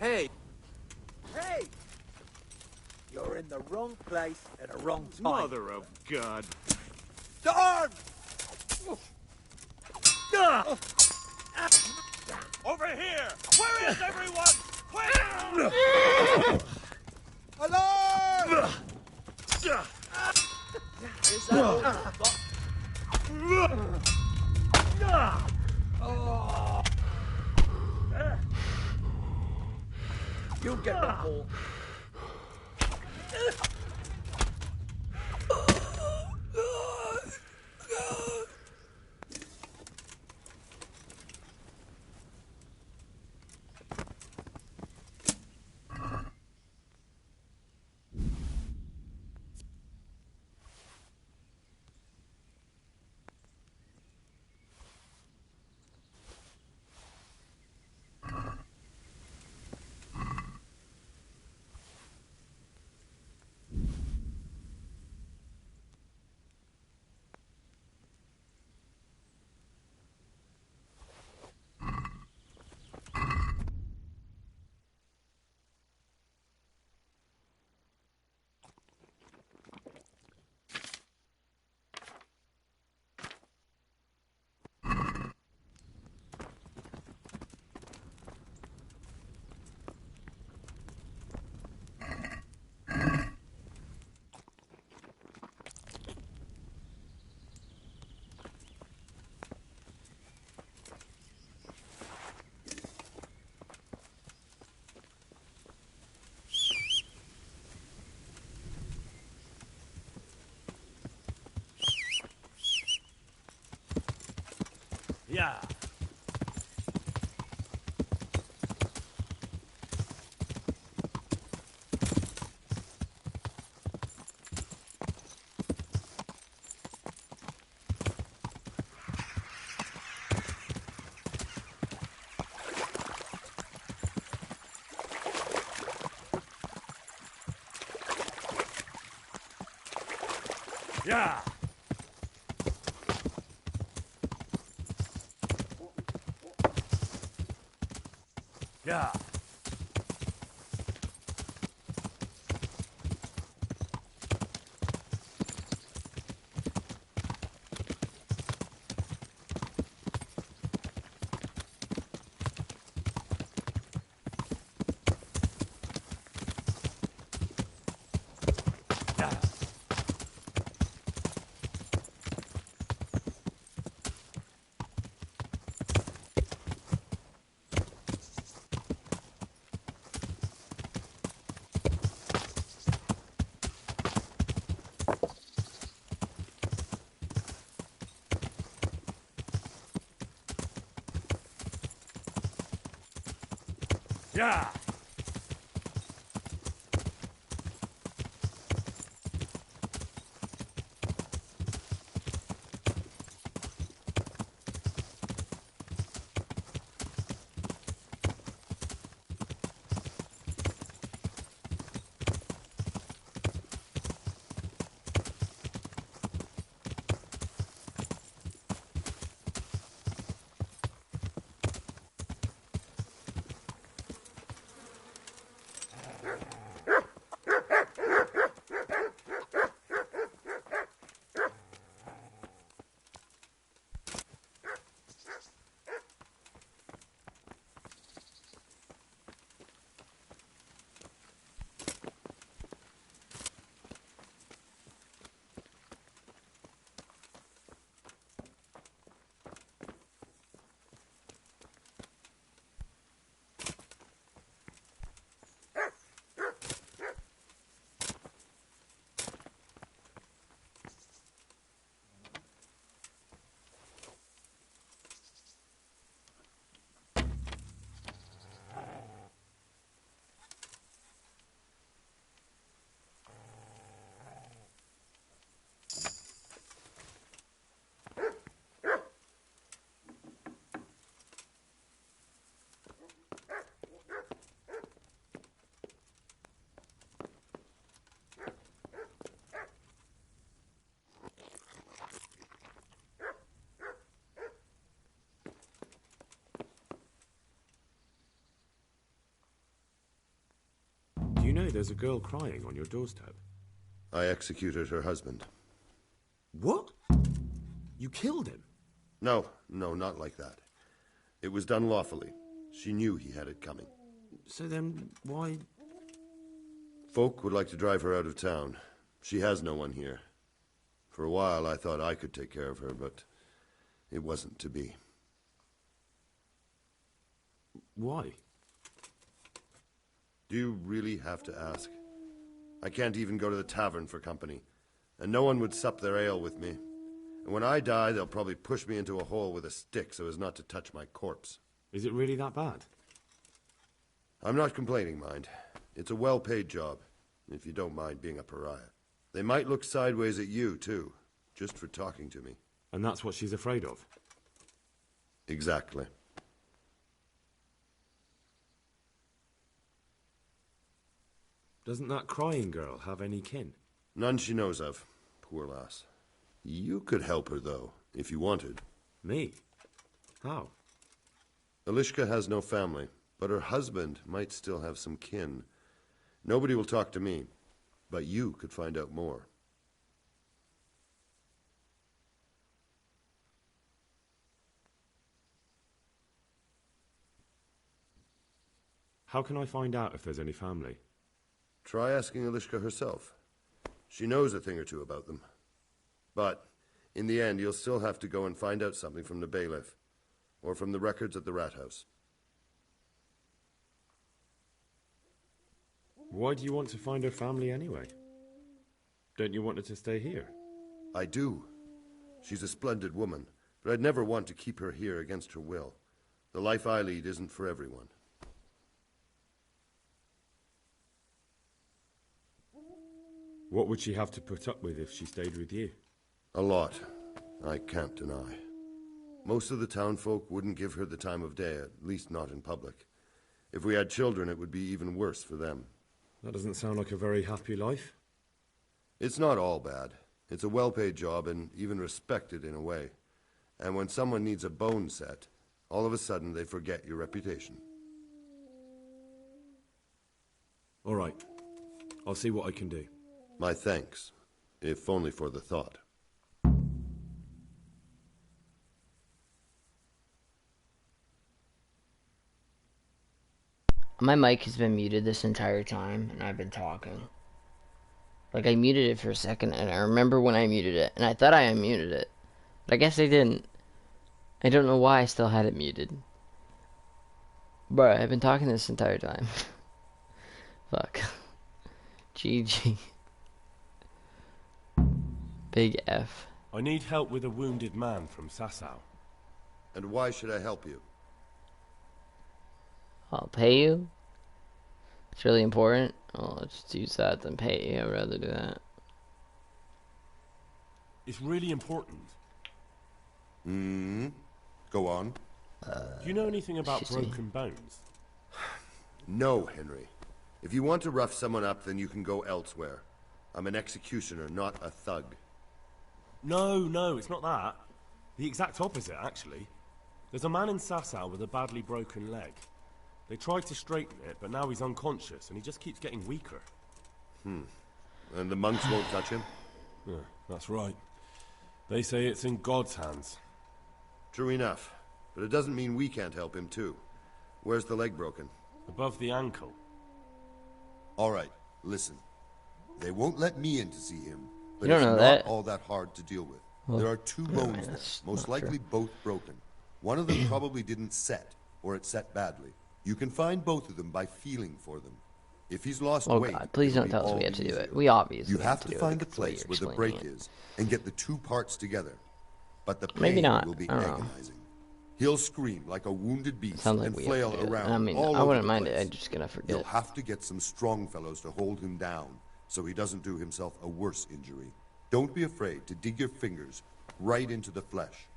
Hey! Hey! You're in the wrong place at the wrong time. Mother of God. Darn! Over here! Where is everyone? Quick! Alarm! Is that all you've got? You'll get the ball. Yeah. Yeah! Yeah! Yeah! Do you know there's a girl crying on your doorstep? I executed her husband. What? You killed him? No, not like that. It was done lawfully. She knew he had it coming. So then, why... Folk would like to drive her out of town. She has no one here. For a while I thought I could take care of her, but it wasn't to be. Why? Do you really have to ask? I can't even go to the tavern for company, and no one would sup their ale with me. And when I die, they'll probably push me into a hole with a stick so as not to touch my corpse. Is it really that bad? I'm not complaining, mind. It's a well-paid job, if you don't mind being a pariah. They might look sideways at you, too, just for talking to me. And that's what she's afraid of? Exactly. Doesn't that crying girl have any kin? None she knows of. Poor lass. You could help her, though, if you wanted. Me? How? Elishka has no family, but her husband might still have some kin. Nobody will talk to me, but you could find out more. How can I find out if there's any family? Try asking Elishka herself. She knows a thing or two about them. But, in the end, you'll still have to go and find out something from the bailiff, or from the records at the rat house. Why do you want to find her family anyway? Don't you want her to stay here? I do. She's a splendid woman, but I'd never want to keep her here against her will. The life I lead isn't for everyone. What would she have to put up with if she stayed with you? A lot. I can't deny. Most of the townfolk wouldn't give her the time of day, at least not in public. If we had children, it would be even worse for them. That doesn't sound like a very happy life. It's not all bad. It's a well-paid job and even respected in a way. And when someone needs a bone set, all of a sudden they forget your reputation. All right. I'll see what I can do. My thanks, if only for the thought. My mic has been muted this entire time, and I've been talking. Like, I muted it for a second, and I remember when I muted it, and I thought I unmuted it. But I guess I didn't. I don't know why I still had it muted. Bruh, I've been talking this entire time. Fuck. GG. Big F. I need help with a wounded man from Sasau. And why should I help you? I'll pay you. It's really important. Oh, let's just use that than pay you. I'd rather do that. It's really important. Go on. Do you know anything about broken bones? No, Henry. If you want to rough someone up, then you can go elsewhere. I'm an executioner, not a thug. No, it's not that. The exact opposite, actually. There's a man in Sasau with a badly broken leg. They tried to straighten it, but now he's unconscious, and he just keeps getting weaker. And the monks won't touch him? Yeah, that's right. They say it's in God's hands. True enough. But it doesn't mean we can't help him, too. Where's the leg broken? Above the ankle. All right, listen. They won't let me in to see him, but You don't it's know not that. all that hard to deal with. Well, there are two bones there, most likely both broken. One of them probably didn't set, or it set badly. You can find both of them by feeling for them. If he's lost weight, God, please don't tell us we have to do it. We obviously you have to to do find it. the place where the break is and get the two parts together. But the Maybe pain not. will be I don't know. agonizing. He'll scream like a wounded beast Sounds like and we flail have to do it. around I mean, all I over wouldn't the mind place. it. I'm just gonna forget. You'll have to get some strong fellows to hold him down, so he doesn't do himself a worse injury. Don't be afraid to dig your fingers right into the flesh.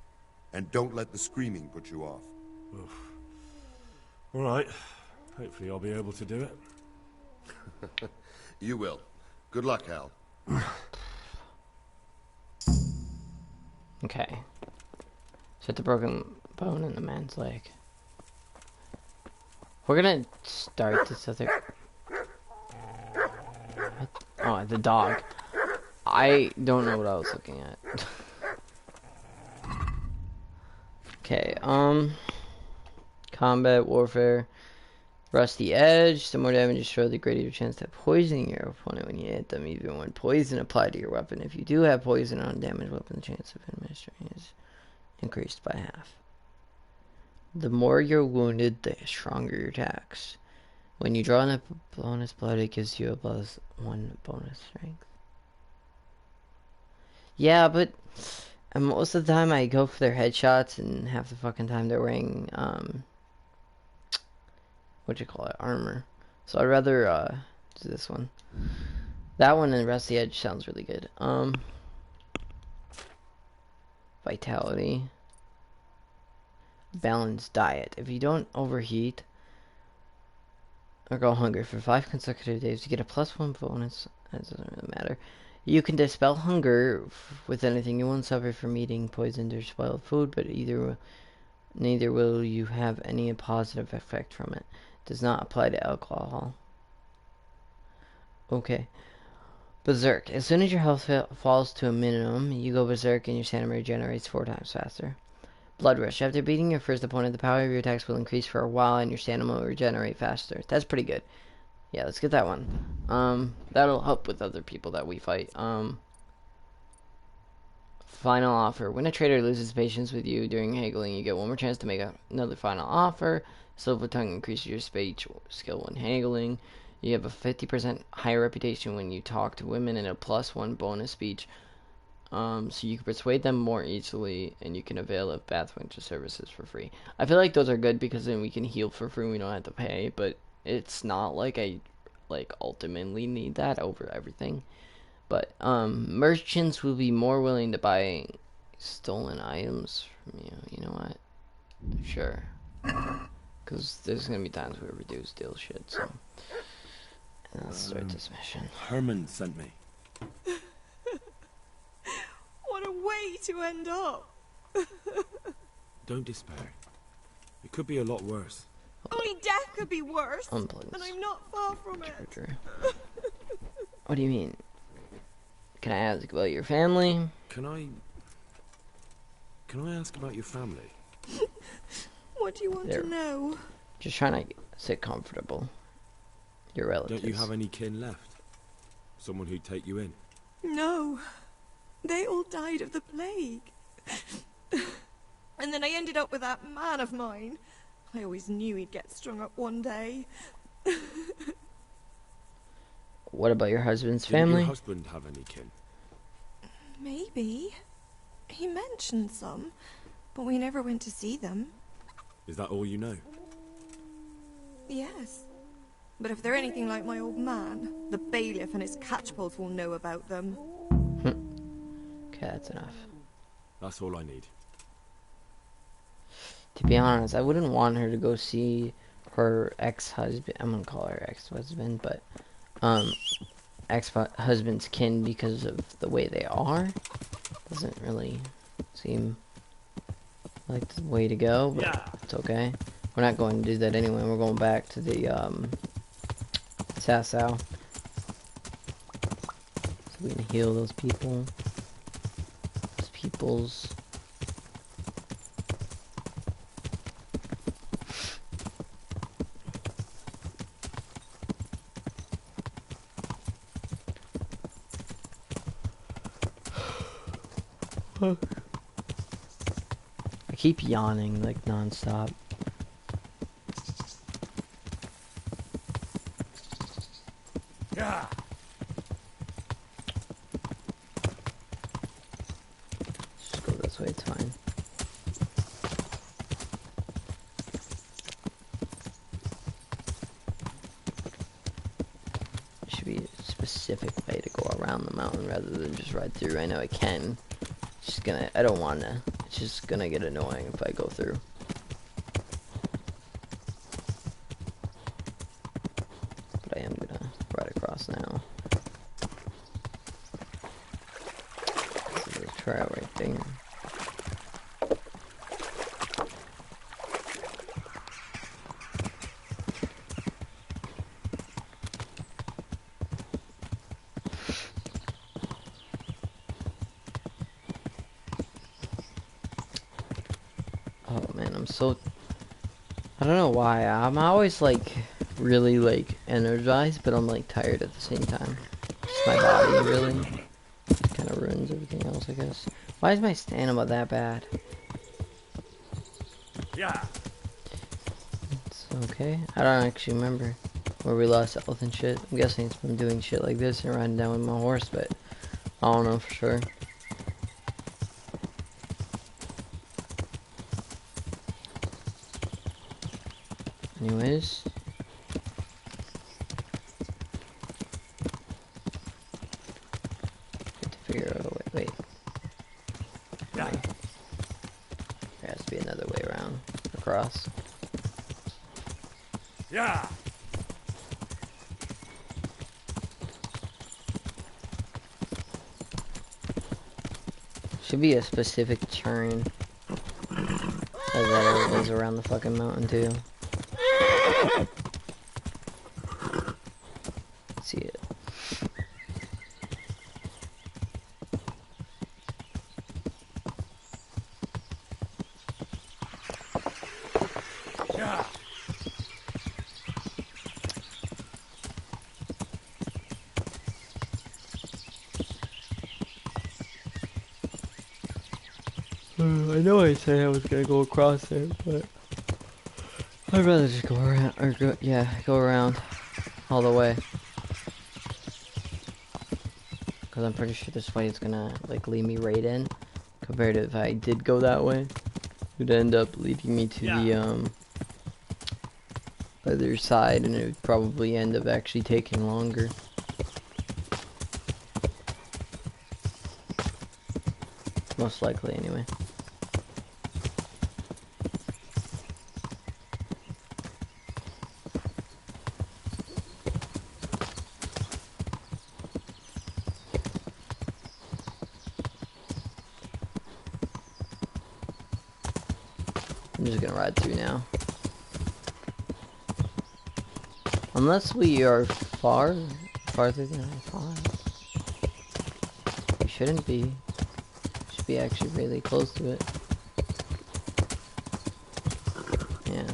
And don't let the screaming put you off. All right. Hopefully I'll be able to do it. You will. Good luck, Hal. Okay. Set the broken bone in the man's leg. We're gonna start this other... What? Oh, the dog. I don't know what I was looking at. Okay, combat, warfare, rusty edge, the more damage you throw, the greater your chance of poisoning your opponent when you hit them, even when poison applied to your weapon. If you do have poison on a damaged weapon, the chance of administering is increased by half. The more you're wounded, the stronger your attacks. When you draw on a bonus blood, it gives you a +1 bonus strength. Yeah, but most of the time I go for their headshots, and half the fucking time they're wearing, armor. So I'd rather, do this one. That one and Rusty Edge sounds really good. Vitality. Balanced diet. If you don't overheat or go hungry for 5 consecutive days, you get a +1 bonus. That doesn't really matter. You can dispel hunger with anything. You won't suffer from eating poisoned or spoiled food, but neither will you have any positive effect from it. Does not apply to alcohol. Okay. Berserk. As soon as your health falls to a minimum, you go berserk and your stamina regenerates 4 times faster. Blood Rush. After beating your first opponent, the power of your attacks will increase for a while and your stamina will regenerate faster. That's pretty good. Yeah, let's get that one. That'll help with other people that we fight. Final offer. When a trader loses patience with you during haggling, you get one more chance to make another final offer. Silver Tongue increases your speech skill when haggling. You have a 50% higher reputation when you talk to women and a +1 bonus speech. So you can persuade them more easily, and you can avail of Bathwinter services for free. I feel like those are good because then we can heal for free and we don't have to pay, but it's not like I ultimately need that over everything. But merchants will be more willing to buy stolen items from you. You know what? Sure. Because there's gonna be times where we do steal shit, so let's start this mission. Herman sent me. to end up? Don't despair. It could be a lot worse. Only death could be worse. Unplugged. And I'm not far from it. True. What do you mean? Can I ask about your family? Can I ask about your family? What do you want to know? Just trying to sit comfortable. Your relatives. Don't you have any kin left? Someone who'd take you in? No. They all died of the plague. And then I ended up with that man of mine. I always knew he'd get strung up one day. What about your husband's Didn't family? your husband have any kin? Maybe. He mentioned some, but we never went to see them. Is that all you know? Yes. But if they're anything like my old man, the bailiff and his catchpolls will know about them. Okay, that's enough. That's all I need. To be honest, I wouldn't want her to go see her ex-husband. I'm gonna call her ex-husband, but ex-husband's kin because of the way they are. Doesn't really seem like the way to go, but it's okay. We're not going to do that anyway. We're going back to the Sasau, so we can heal those people. Those peoples. I keep yawning like non-stop. Yeah. Just go this way, it's fine. There should be a specific way to go around the mountain rather than just ride through. I know I can. I don't wanna. It's just gonna get annoying if I go through. But I am gonna ride across now. There's a trail right there. I don't know why. I'm always like really like energized, but I'm like tired at the same time. Just my body really kind of ruins everything else, I guess. Why is my stamina that bad? Yeah. It's okay. I don't actually remember where we lost health and shit. I'm guessing it's from doing shit like this and riding down with my horse, but I don't know for sure. Anyways. Have to figure out a way. Wait. Yeah. There has to be another way around. Across. Yeah. Should be a specific turn. As that goes around the fucking mountain too. See it. Yeah. I know I said I was gonna go across there, but I'd rather just go around, or go around all the way. Because I'm pretty sure this way is gonna, like, lead me right in. Compared to if I did go that way. It would end up leading me to the, other side, and it would probably end up actually taking longer. Most likely, anyway. I'm just gonna ride through now. Unless we are farther than I thought. We shouldn't be. Should be actually really close to it. Yeah.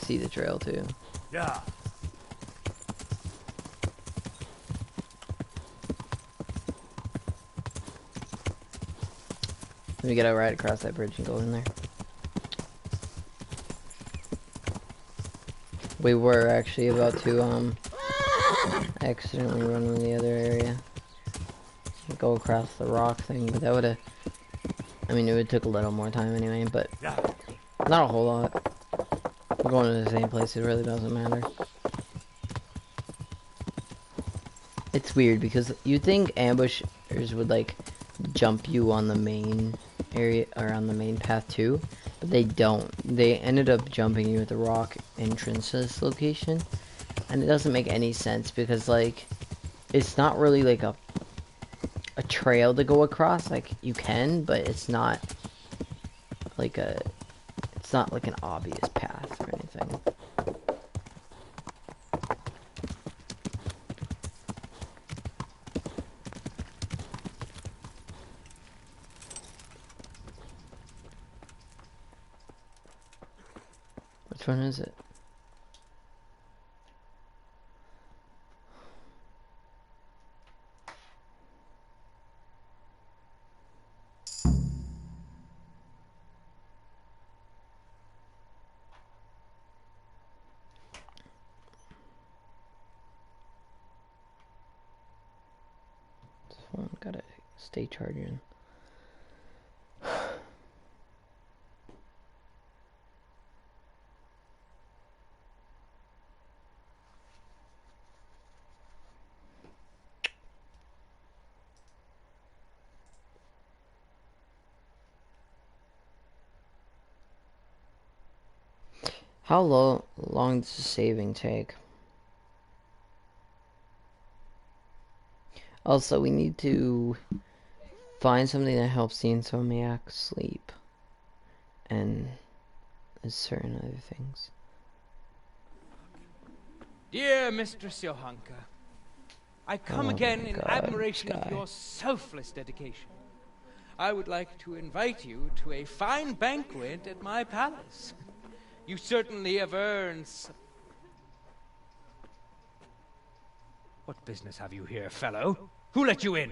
See the trail too. Yeah. We gotta ride across that bridge and go in there. We were actually about to accidentally run in the other area. Go across the rock thing, but that would've, I mean, it would took a little more time anyway, but not a whole lot. We're going to the same place, it really doesn't matter. It's weird because you'd think ambushers would like jump you on the main area or on the main path too, but they don't. They ended up jumping you at the rock entrance to this location, and it doesn't make any sense because like it's not really like a trail to go across. Like you can, but it's not like an obvious path or anything. Which one is it? This phone gotta stay charging. How long does the saving take? Also, we need to find something that helps the insomniac sleep. And certain other things. Dear Mistress Johanka, I come again in admiration of your selfless dedication. I would like to invite you to a fine banquet at my palace. You certainly have earned What business have you here, fellow? Who let you in?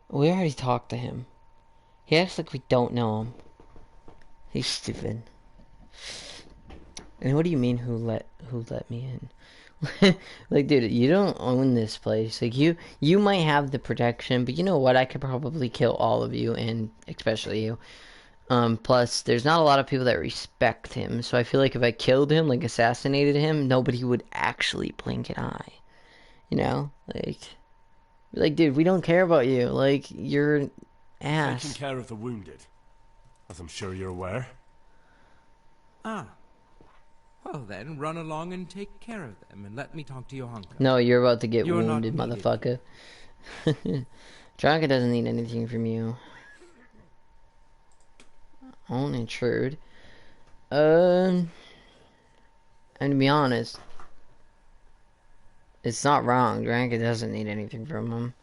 We already talked to him. He acts like we don't know him. He's stupid. And what do you mean who let me in? Like, dude, you don't own this place. Like, you might have the protection, but you know what? I could probably kill all of you, and especially you. Plus, there's not a lot of people that respect him, so I feel like if I killed him, like assassinated him, nobody would actually blink an eye. You know? Like, dude, we don't care about you. Like, you're an ass. Taking care of the wounded, as I'm sure you're aware. Ah. Well then, run along and take care of them, and let me talk to Johanka. No, you're about to get wounded, motherfucker. Johanka doesn't need anything from you. I won't intrude. And to be honest, it's not wrong. Johanka doesn't need anything from him.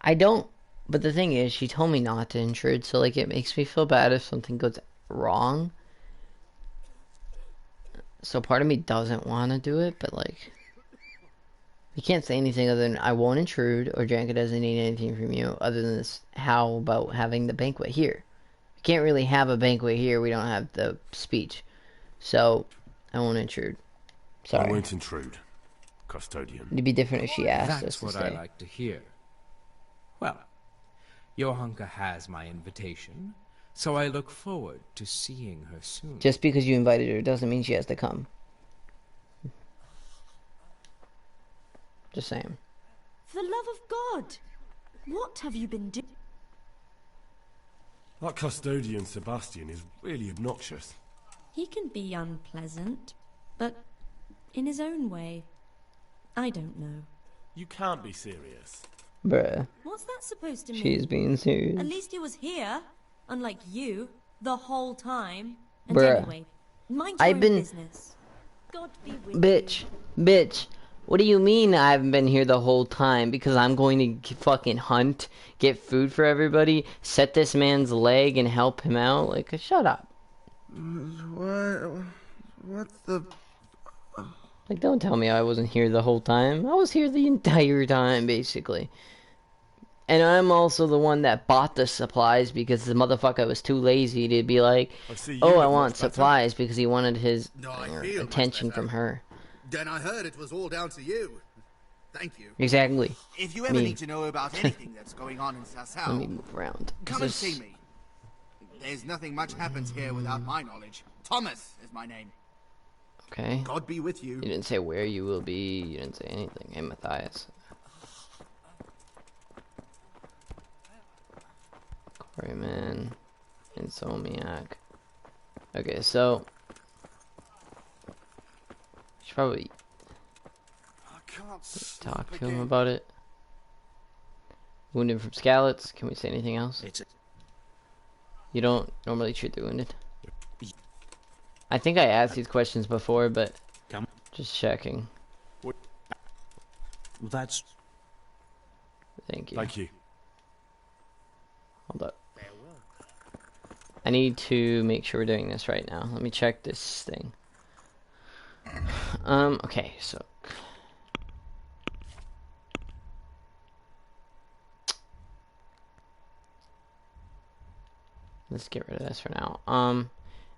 I don't, but the thing is, she told me not to intrude, so like it makes me feel bad if something goes wrong. So part of me doesn't want to do it, but like, you can't say anything other than I won't intrude or Janka doesn't need anything from you other than this. How about having the banquet here? We can't really have a banquet here. We don't have the speech. So I won't intrude. Sorry. I won't intrude, custodian. It'd be different if she asked us to That's stay. what I like to hear. Well, Johanka has my invitation, so I look forward to seeing her soon. Just because you invited her doesn't mean she has to come. Just saying. For the love of God, what have you been doing? That custodian Sebastian is really obnoxious. He can be unpleasant, but in his own way. I don't know. You can't be serious. Bruh. What's that supposed to mean? She's being serious. At least he was here, unlike you, the whole time. And Bruh. anyway, mind I've your own been... business. God be with Bitch. you. Bitch. What do you mean I haven't been here the whole time? Because I'm going to fucking hunt, get food for everybody, set this man's leg and help him out? Like, shut up. What's the... Like, don't tell me I wasn't here the whole time. I was here the entire time, basically. And I'm also the one that bought the supplies because the motherfucker was too lazy to be like, oh, I want supplies, because he wanted his attention from her. Then I heard it was all down to you. Thank you. Exactly. If you ever need to know about anything that's going on in Sasau, let me move around. come and see me. There's nothing much happens here without my knowledge. Thomas is my name. Okay. God be with you. You didn't say where you will be. You didn't say anything. Hey, Matthias. Quarryman. Insomniac. Okay, so... I should probably talk to him about it. Wounded from Scallots. Can we say anything else? You don't normally treat the wounded? I think I asked these questions before, but just checking. That's... Thank you. Thank you. Hold up. I need to make sure we're doing this right now. Let me check this thing. Okay, so... Let's get rid of this for now.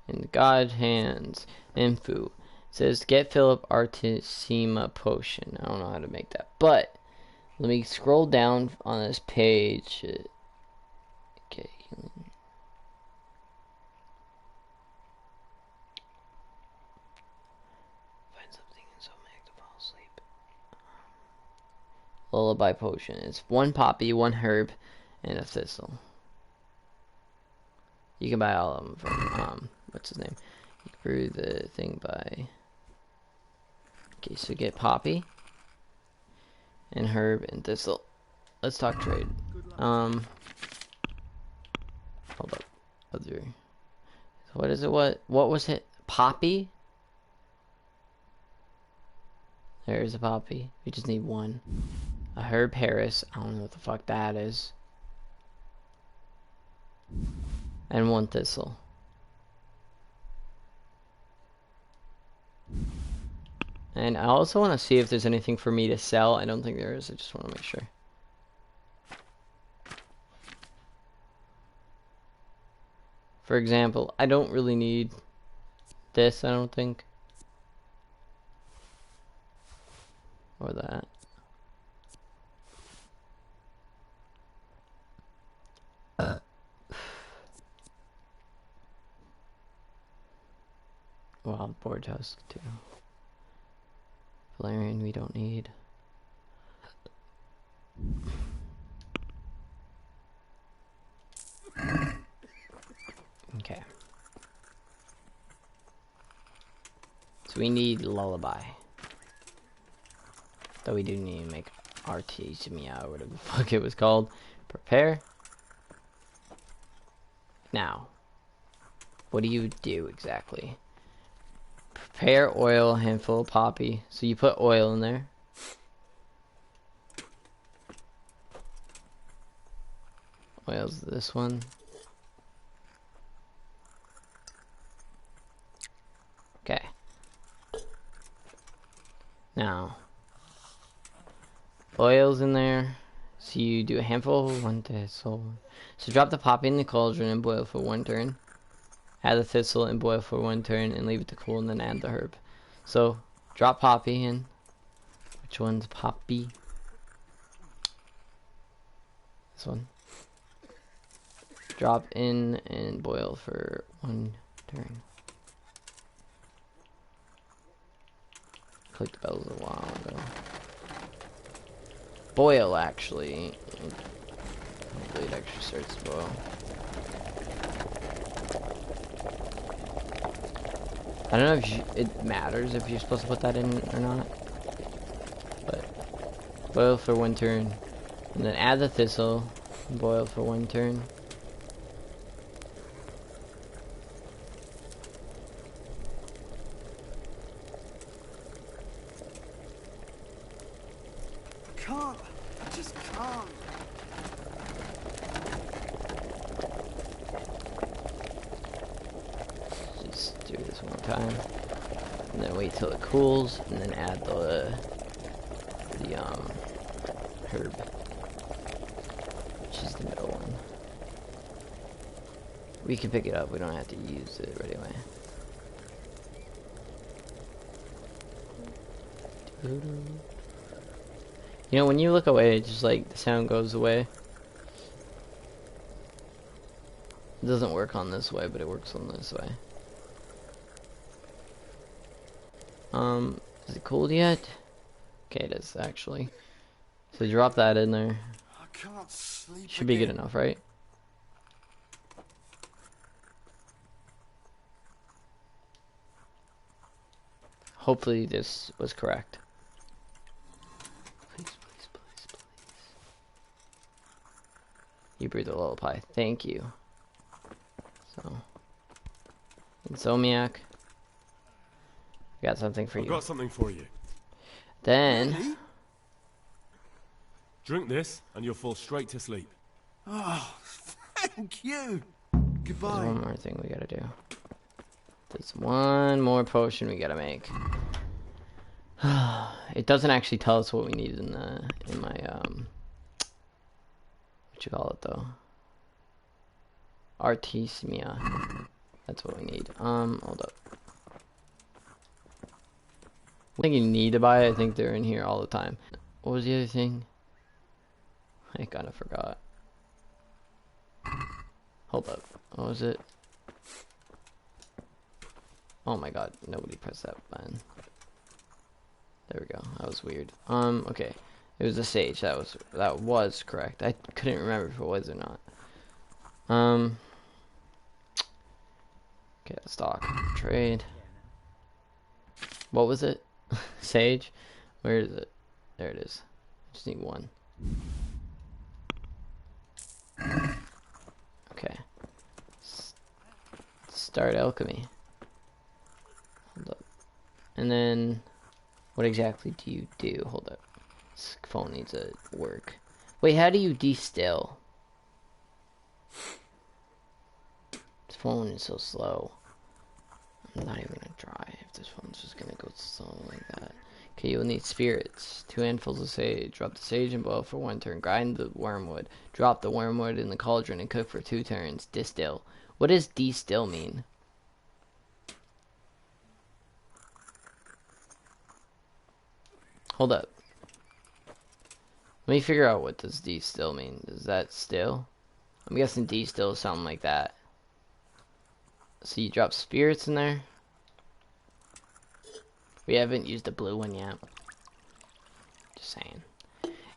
In the God Hands, Infu. It says, get Philip Artesima Potion. I don't know how to make that. But, let me scroll down on this page. Okay, healing. Lullaby Potion. It's 1 poppy, 1 herb, and a thistle. You can buy all of them from, what's his name? You can brew the thing by... Okay, so get poppy, and herb, and thistle. Let's talk trade. Hold up. Other... So what is it? What was it? Poppy? There's a poppy. We just need 1. A herb Harris. I don't know what the fuck that is. And 1 thistle. And I also want to see if there's anything for me to sell. I don't think there is. I just want to make sure. For example, I don't really need this, I don't think. Or that. Wild boar tusk too. Valerian we don't need. Okay. So we need Lullaby. Though we do need to make Artesima or whatever the fuck it was called. Prepare. Now. What do you do exactly? Prepare oil, handful of poppy. So you put oil in there. Oil's this one. Okay. Now. Oil's in there. So you do a handful of 1 thistle. So drop the poppy in the cauldron and boil for 1 turn. Add the thistle and boil for 1 turn and leave it to cool and then add the herb. So, drop poppy in. Which one's poppy? This one. Drop in and boil for 1 turn. Clicked the bells a while ago. Boil, actually. Hopefully it actually starts to boil. I don't know if it matters if you're supposed to put that in or not. But boil for 1 turn. And then add the thistle. Boil for 1 turn. Can't. I just can't. Just do this one time. And then wait till it cools. And then add the herb. Which is the middle one. We can pick it up. We don't have to use it right away. You know, when you look away, it's just like the sound goes away. It doesn't work on this way, but it works on this way. Is it cooled yet? Okay, it is actually. So drop that in there. I can't sleep. Should be good enough, right? Hopefully this was correct. Please, please, please, please. You breathe a lullaby. Thank you. So, Insomniac, got something for you. I've got something for you. Then, Really? Drink this, and you'll fall straight to sleep. Oh, thank you. there's Goodbye. one more thing we gotta do. There's one more potion we gotta make. It doesn't actually tell us what we need in my what you call it though? Artemisia. That's what we need. Hold up. I think you need to buy it. I think they're in here all the time. What was the other thing? I kind of forgot. Hold up. What was it? Oh my god, nobody pressed that button. There we go. That was weird. Okay. It was a sage. That was correct. I couldn't remember if it was or not. Okay, stock. Trade. What was it? Sage? Where is it? There it is. Just need one. Okay. Start alchemy. Hold up. And then, what exactly do you do? Hold up. This phone needs to work. Wait, how do you distill? This phone is so slow. I'm not even gonna try if this phone's just gonna go slow like that. Okay, you'll need spirits. 2 handfuls of sage. Drop the sage and boil for 1 turn. Grind the wormwood. Drop the wormwood in the cauldron and cook for 2 turns. Distill. What does distill mean? Hold up. Let me figure out what does distill mean. Does that still? I'm guessing distill is something like that. So you drop spirits in there. We haven't used the blue one yet. Just saying.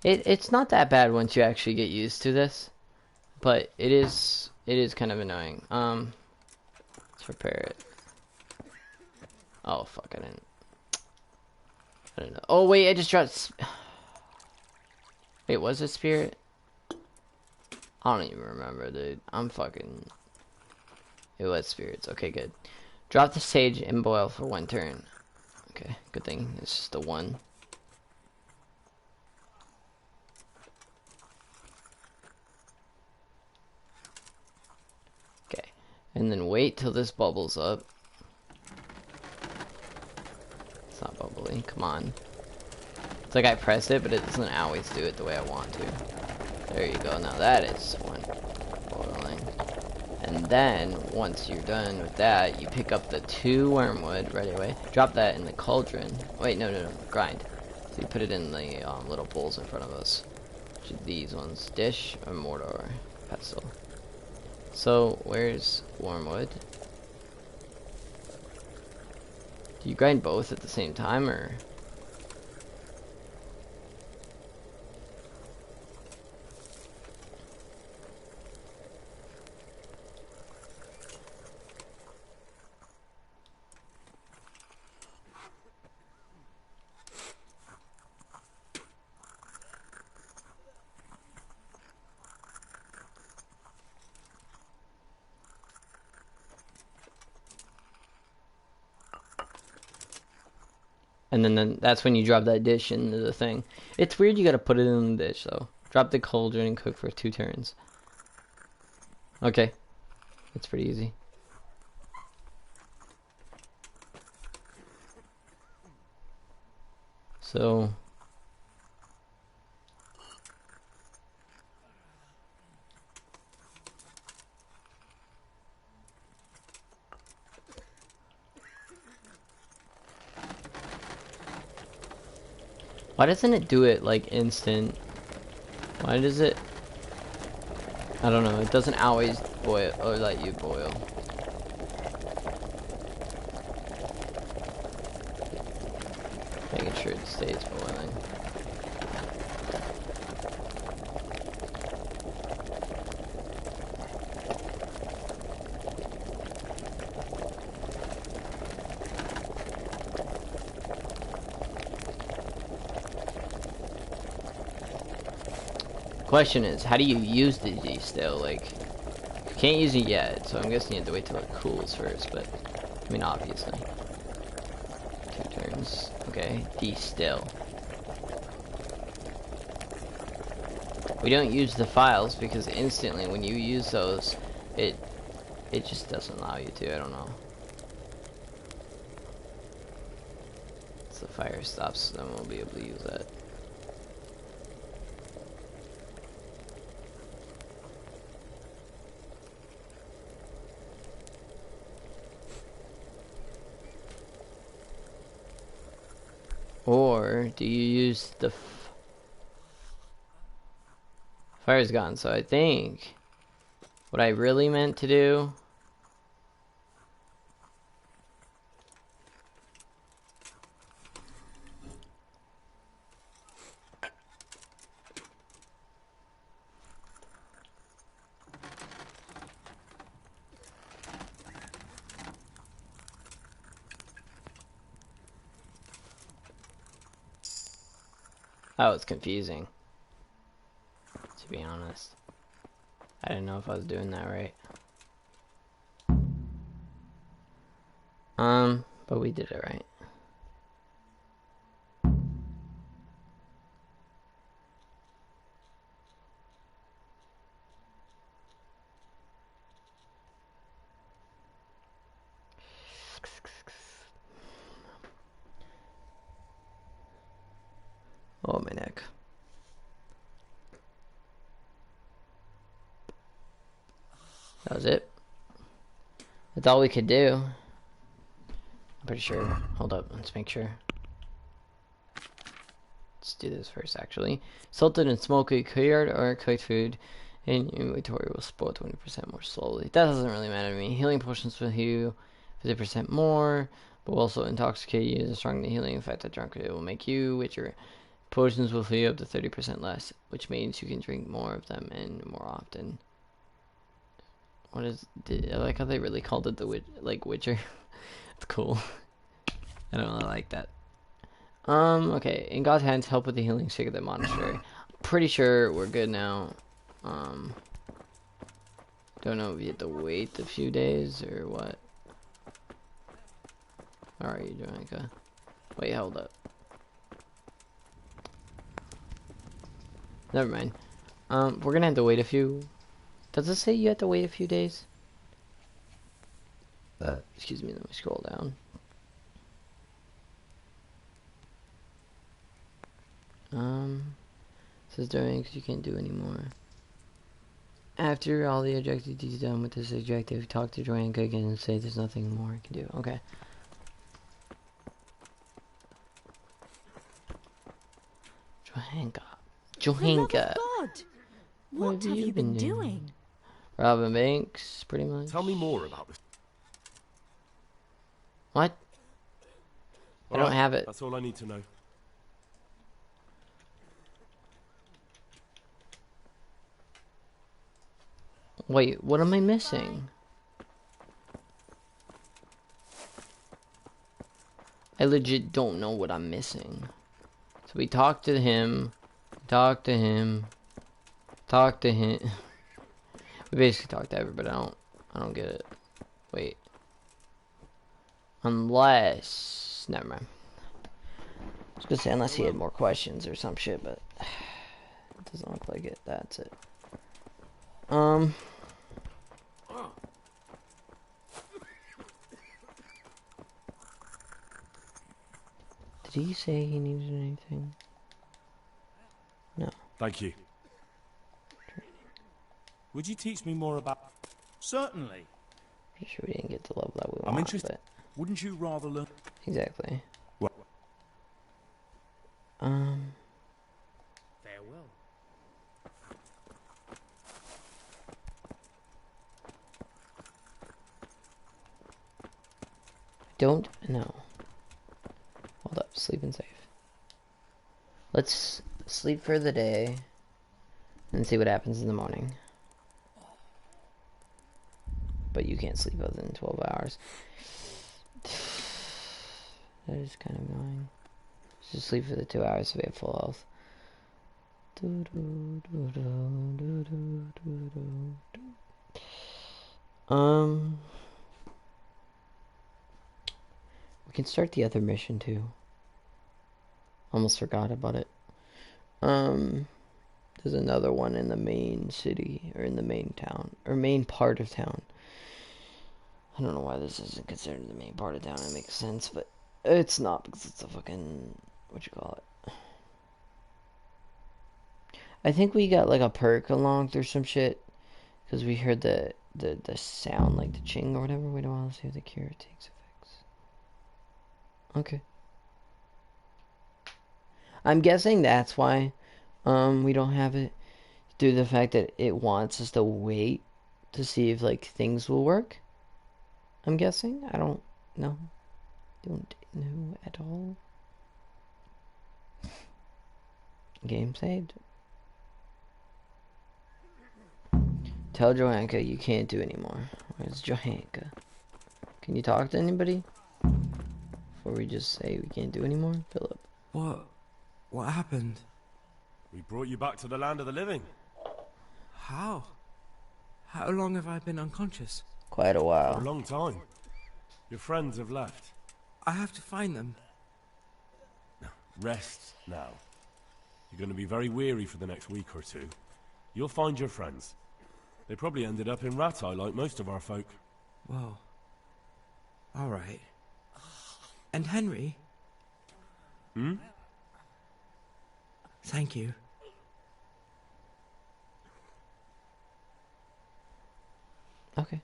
It's not that bad once you actually get used to this, but it is kind of annoying. Let's prepare it. Oh fuck! I didn't know. Oh wait, I just dropped. Wait, was it spirit? I don't even remember, dude. I'm fucking. It was spirits. Okay, good. Drop the sage and boil for 1 turn. Okay, good thing. It's just the 1. Okay, and then wait till this bubbles up. It's not bubbly. Come on. It's like I press it, but it doesn't always do it the way I want to. There you go. Now that is 1 boiling. And then, once you're done with that, you pick up the 2 wormwood right away. Drop that in the cauldron. Wait, no. Grind. So you put it in the little bowls in front of us. Which are these ones. Dish or mortar or pestle. So, where's wormwood? Do you grind both at the same time, or...? And then that's when you drop that dish into the thing. It's weird you gotta put it in the dish, though. Drop the cauldron and cook for 2 turns. Okay. That's pretty easy. So... Why doesn't it do it, like, instant? Why does it... I don't know, it doesn't always boil, or let you boil. Making sure it stays boiling. Question is, how do you use the de-still? Like, you can't use it yet, so I'm guessing you have to wait till it cools first, but, I mean, obviously. 2 turns. Okay, de-still. We don't use the files because instantly when you use those, it just doesn't allow you to, I don't know. So the fire stops, then we'll be able to use that. Or do you use the fire's gone, so I think what I really meant to do that was confusing, to be honest. I didn't know if I was doing that right. But we did it right. Oh, my neck. That was it. That's all we could do. I'm pretty sure. Hold up, let's make sure. Let's do this first, actually. Salted and smoky cured or cooked food in your inventory will spoil 20% more slowly. That doesn't really matter to me. Healing potions will heal 50% more, but will also intoxicate you. The strong healing effect of drunkard it will make you, which your potions will heal up to 30% less, which means you can drink more of them and more often. What is... I like how they really called it the Witcher. It's cool. I don't really like that. Okay. In God's hands, help with the healing sick of the monastery. I'm pretty sure we're good now. Don't know if you have to wait a few days or what. How are you doing, okay? Wait, hold up. Never mind. We're gonna have to wait a few... Does it say you have to wait a few days? Excuse me, let me scroll down. Says during because you can't do anymore. After all the objectives is done with this objective, talk to Joanka again and say there's nothing more I can do. Okay. Johanka. God! What have you been doing? Robbing banks, pretty much. Tell me more about this. What? I don't have it. That's all I need to know. Wait, what am I missing? I legit don't know what I'm missing. So we talked to him, talked to him. We basically talked to everybody. I don't get it. Wait. Unless, never mind. was gonna say unless he had more questions or some shit, but it doesn't look like it. That's it. Did he say he needed anything? No. Thank you. Would you teach me more about... Certainly. Pretty sure we didn't get to the level that we I'm want, interested. but... Wouldn't you rather learn... Exactly. What? Farewell. Don't know. Hold up, sleeping safe. Let's sleep for the day and see what happens in the morning. But you can't sleep other than 12 hours. That is kind of annoying. Just sleep for the 2 hours so we have full health. We can start the other mission too. Almost forgot about it. There's another one in the main city, or in the main town, or main part of town. I don't know why this isn't considered the main part of town. It makes sense, but it's not because it's a fucking, what you call it? I think we got like a perk unlocked or some shit because we heard the sound, like the ching or whatever. We don't want to see if the cure takes effects. Okay. I'm guessing that's why we don't have it, due to the fact that it wants us to wait to see if like things will work. I'm guessing. I don't know. Don't know at all. Game saved. Tell Johanka you can't do anymore. Where's Johanka? Can you talk to anybody? Before we just say we can't do anymore? Philip. What happened? We brought you back to the land of the living. How? How long have I been unconscious? Quite a while. For a long time. Your friends have left. I have to find them. Rest now. You're going to be very weary for the next week or two. You'll find your friends. They probably ended up in Ratai like most of our folk. Well, alright. And Henry? Thank you. Okay.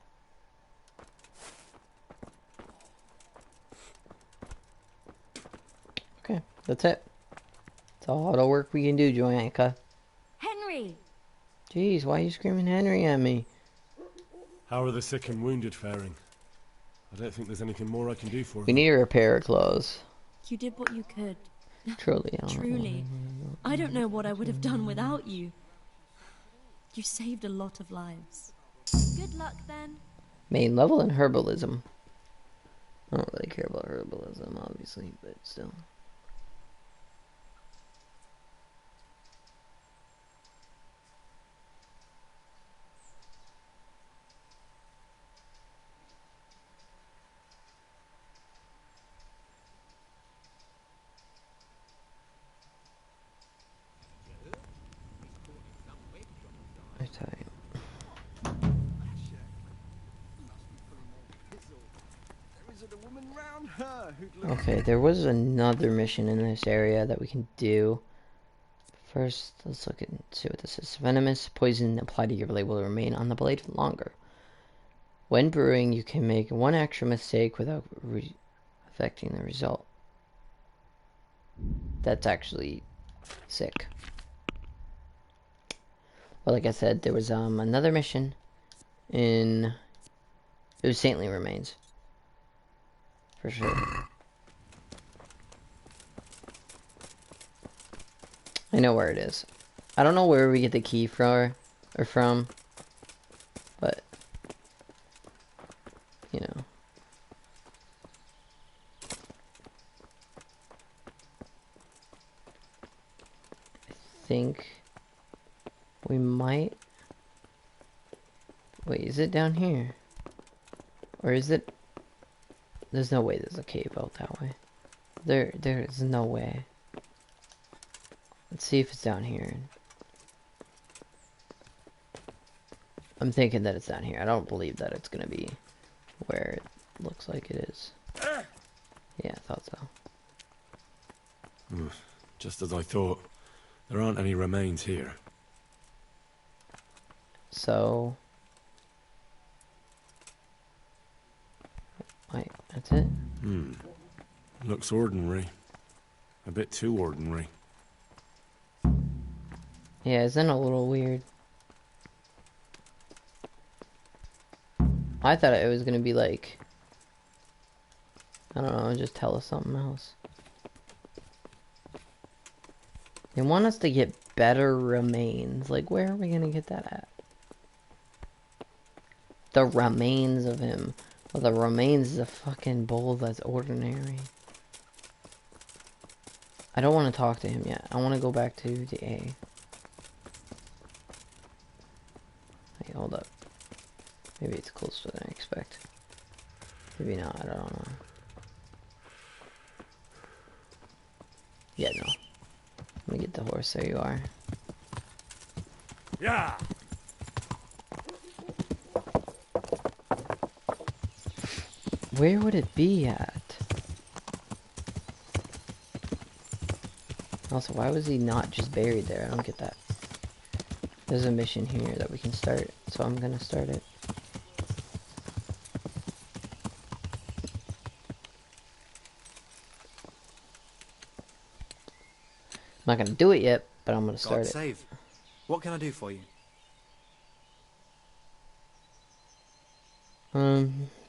Okay, that's it. That's all the work we can do, Joanka. Henry! Jeez, why are you screaming Henry at me? How are the sick and wounded faring? I don't think there's anything more I can do for them. We need to repair her clothes. You did what you could. Truly. Truly. I don't know what I would have done without you. You saved a lot of lives. Good luck then. Main level in herbalism. I don't really care about herbalism, obviously, but still. I tell you. Okay, there was another mission in this area that we can do. First, let's look and see what this is. Venomous Poison applied to your blade will remain on the blade longer. When brewing, you can make one extra mistake without affecting the result. That's actually sick. Well, like I said, there was another mission in... It was Saintly Remains. For sure. I know where it is. I don't know where we get the key from, but you know. I think we might. Wait, is it down here? Or is it? There's no way there's a cave out that way. There is no way. Let's see if it's down here. I'm thinking that it's down here. I don't believe that it's gonna be where it looks like it is. Yeah, I thought so. Just as I thought. There aren't any remains here. So... Wait, that's it? Looks ordinary. A bit too ordinary. Yeah, isn't it a little weird? I thought it was gonna be like... I don't know, just tell us something else. They want us to get better remains. Like, where are we gonna get that at? The remains of him. Well, the remains is a fucking bowl that's ordinary. I don't want to talk to him yet. I want to go back to the A. Wait, hold up. Maybe it's closer than I expect. Maybe not, I don't know. Yeah, no. Let me get the horse, there you are. Yeah! Where would it be at? Also, why was he not just buried there? I don't get that. There's a mission here that we can start, so I'm gonna start it. I'm not gonna do it yet, but I'm gonna start God it. save. What can I do for you?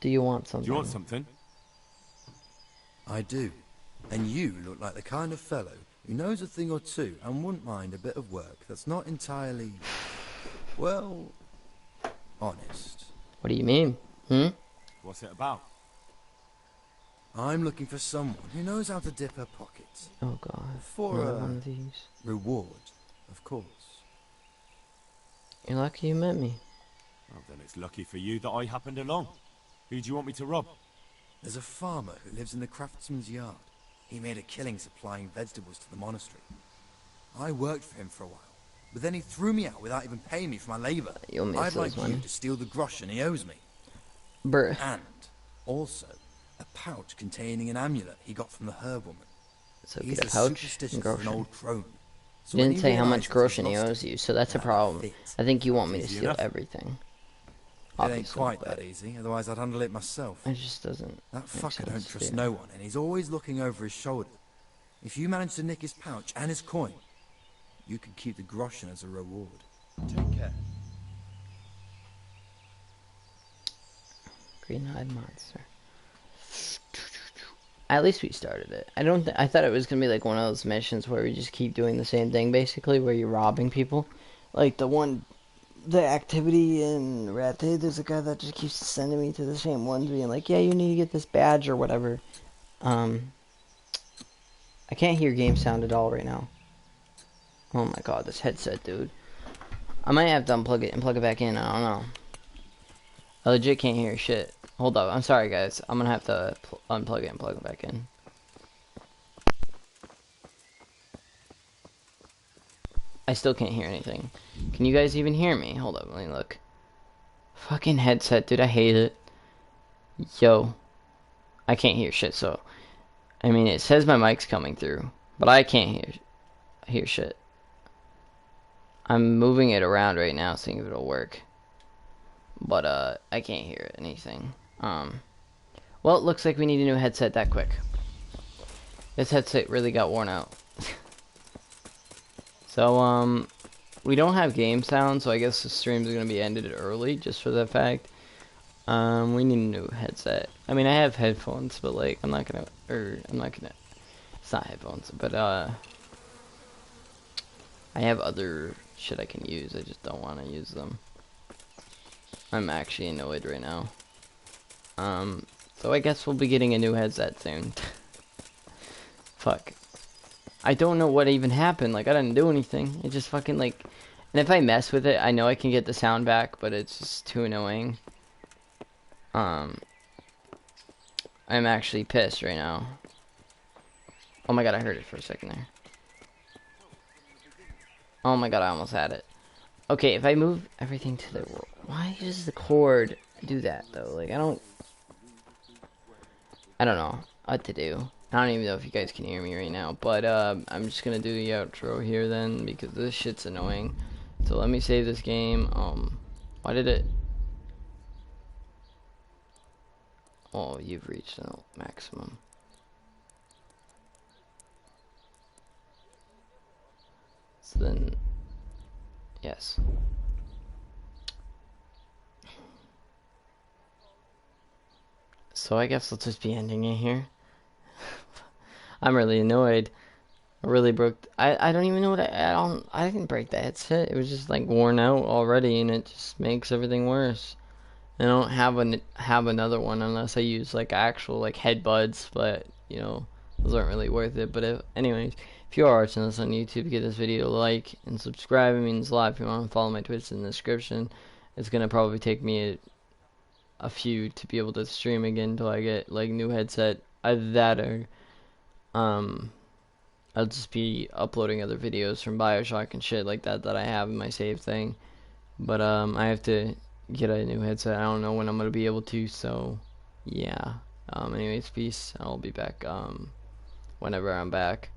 Do you want something? Do you want something? I do. And you look like the kind of fellow who knows a thing or two and wouldn't mind a bit of work that's not entirely, well, honest. What do you mean? What's it about? I'm looking for someone who knows how to dip her pockets. Oh god. For Another a one of these. reward, of course. You're lucky you met me. Well, then it's lucky for you that I happened along. Who do you want me to rob? There's a farmer who lives in the craftsman's yard. He made a killing supplying vegetables to the monastery. I worked for him for a while, but then he threw me out without even paying me for my labor. You'll miss I'd like those money. you to steal the groschen he owes me. Bruh. And also a pouch containing an amulet he got from the herb woman. So He's get a as pouch superstitious and as an groschen. old crone. So You when didn't he say how much realizes he's groschen he lost owes it, you, so that's a problem. I think you want me to Easy steal enough. everything. It ain't Obviously, quite but that easy, otherwise I'd handle it myself. it just doesn't That make fucker don't sense, trust yeah. no one, and he's always looking over his shoulder. If you manage to nick his pouch and his coin, you can keep the groschen as a reward. Take care. Green-eyed monster. At least we started it. I thought it was gonna be like one of those missions where we just keep doing the same thing, basically, where you're robbing people. Like the activity in Rat Day, there's a guy that just keeps sending me to the same ones, being like, yeah, you need to get this badge or whatever. I can't hear game sound at all right now. Oh my god, this headset, dude. I might have to unplug it and plug it back in, I don't know. I legit can't hear shit. Hold up, I'm sorry guys. I'm gonna have to unplug it and plug it back in. I still can't hear anything. Can you guys even hear me? Hold up, let me look. Fucking headset, dude, I hate it. Yo. I can't hear shit, so... I mean, it says my mic's coming through, but I can't hear shit. I'm moving it around right now, seeing if it'll work. But, I can't hear anything. Well, it looks like we need a new headset that quick. This headset really got worn out. So, we don't have game sound, so I guess the stream is going to be ended early, just for that fact. We need a new headset. I mean, I have headphones, but, like, it's not headphones, but, I have other shit I can use, I just don't want to use them. I'm actually annoyed right now. So I guess we'll be getting a new headset soon. Fuck. I don't know what even happened, like, I didn't do anything. It just fucking, like... And if I mess with it, I know I can get the sound back, but it's just too annoying. I'm actually pissed right now. Oh my god, I heard it for a second there. Oh my god, I almost had it. Okay, if I move everything to the... Why does the cord do that, though? Like, I don't know what to do. I don't even know if you guys can hear me right now. But, I'm just gonna do the outro here then, because this shit's annoying. So let me save this game. Why did it... Oh, you've reached the maximum. So then... Yes. So I guess I'll just be ending it here. I'm really annoyed. I really broke... I don't even know what I didn't break the headset. It was just like worn out already, and it just makes everything worse. I don't have another one unless I use like actual like headbuds, but you know, those aren't really worth it. But anyways, if you are watching this on YouTube, give this video a like and subscribe. It means a lot. If you want to follow my Twitch in the description, it's gonna probably take me a few to be able to stream again until I get like new headset. Either that or I'll just be uploading other videos from BioShock and shit like that I have in my save thing. But I have to get a new headset. I don't know when I'm gonna be able to, so yeah. Anyways, peace. I'll be back whenever I'm back.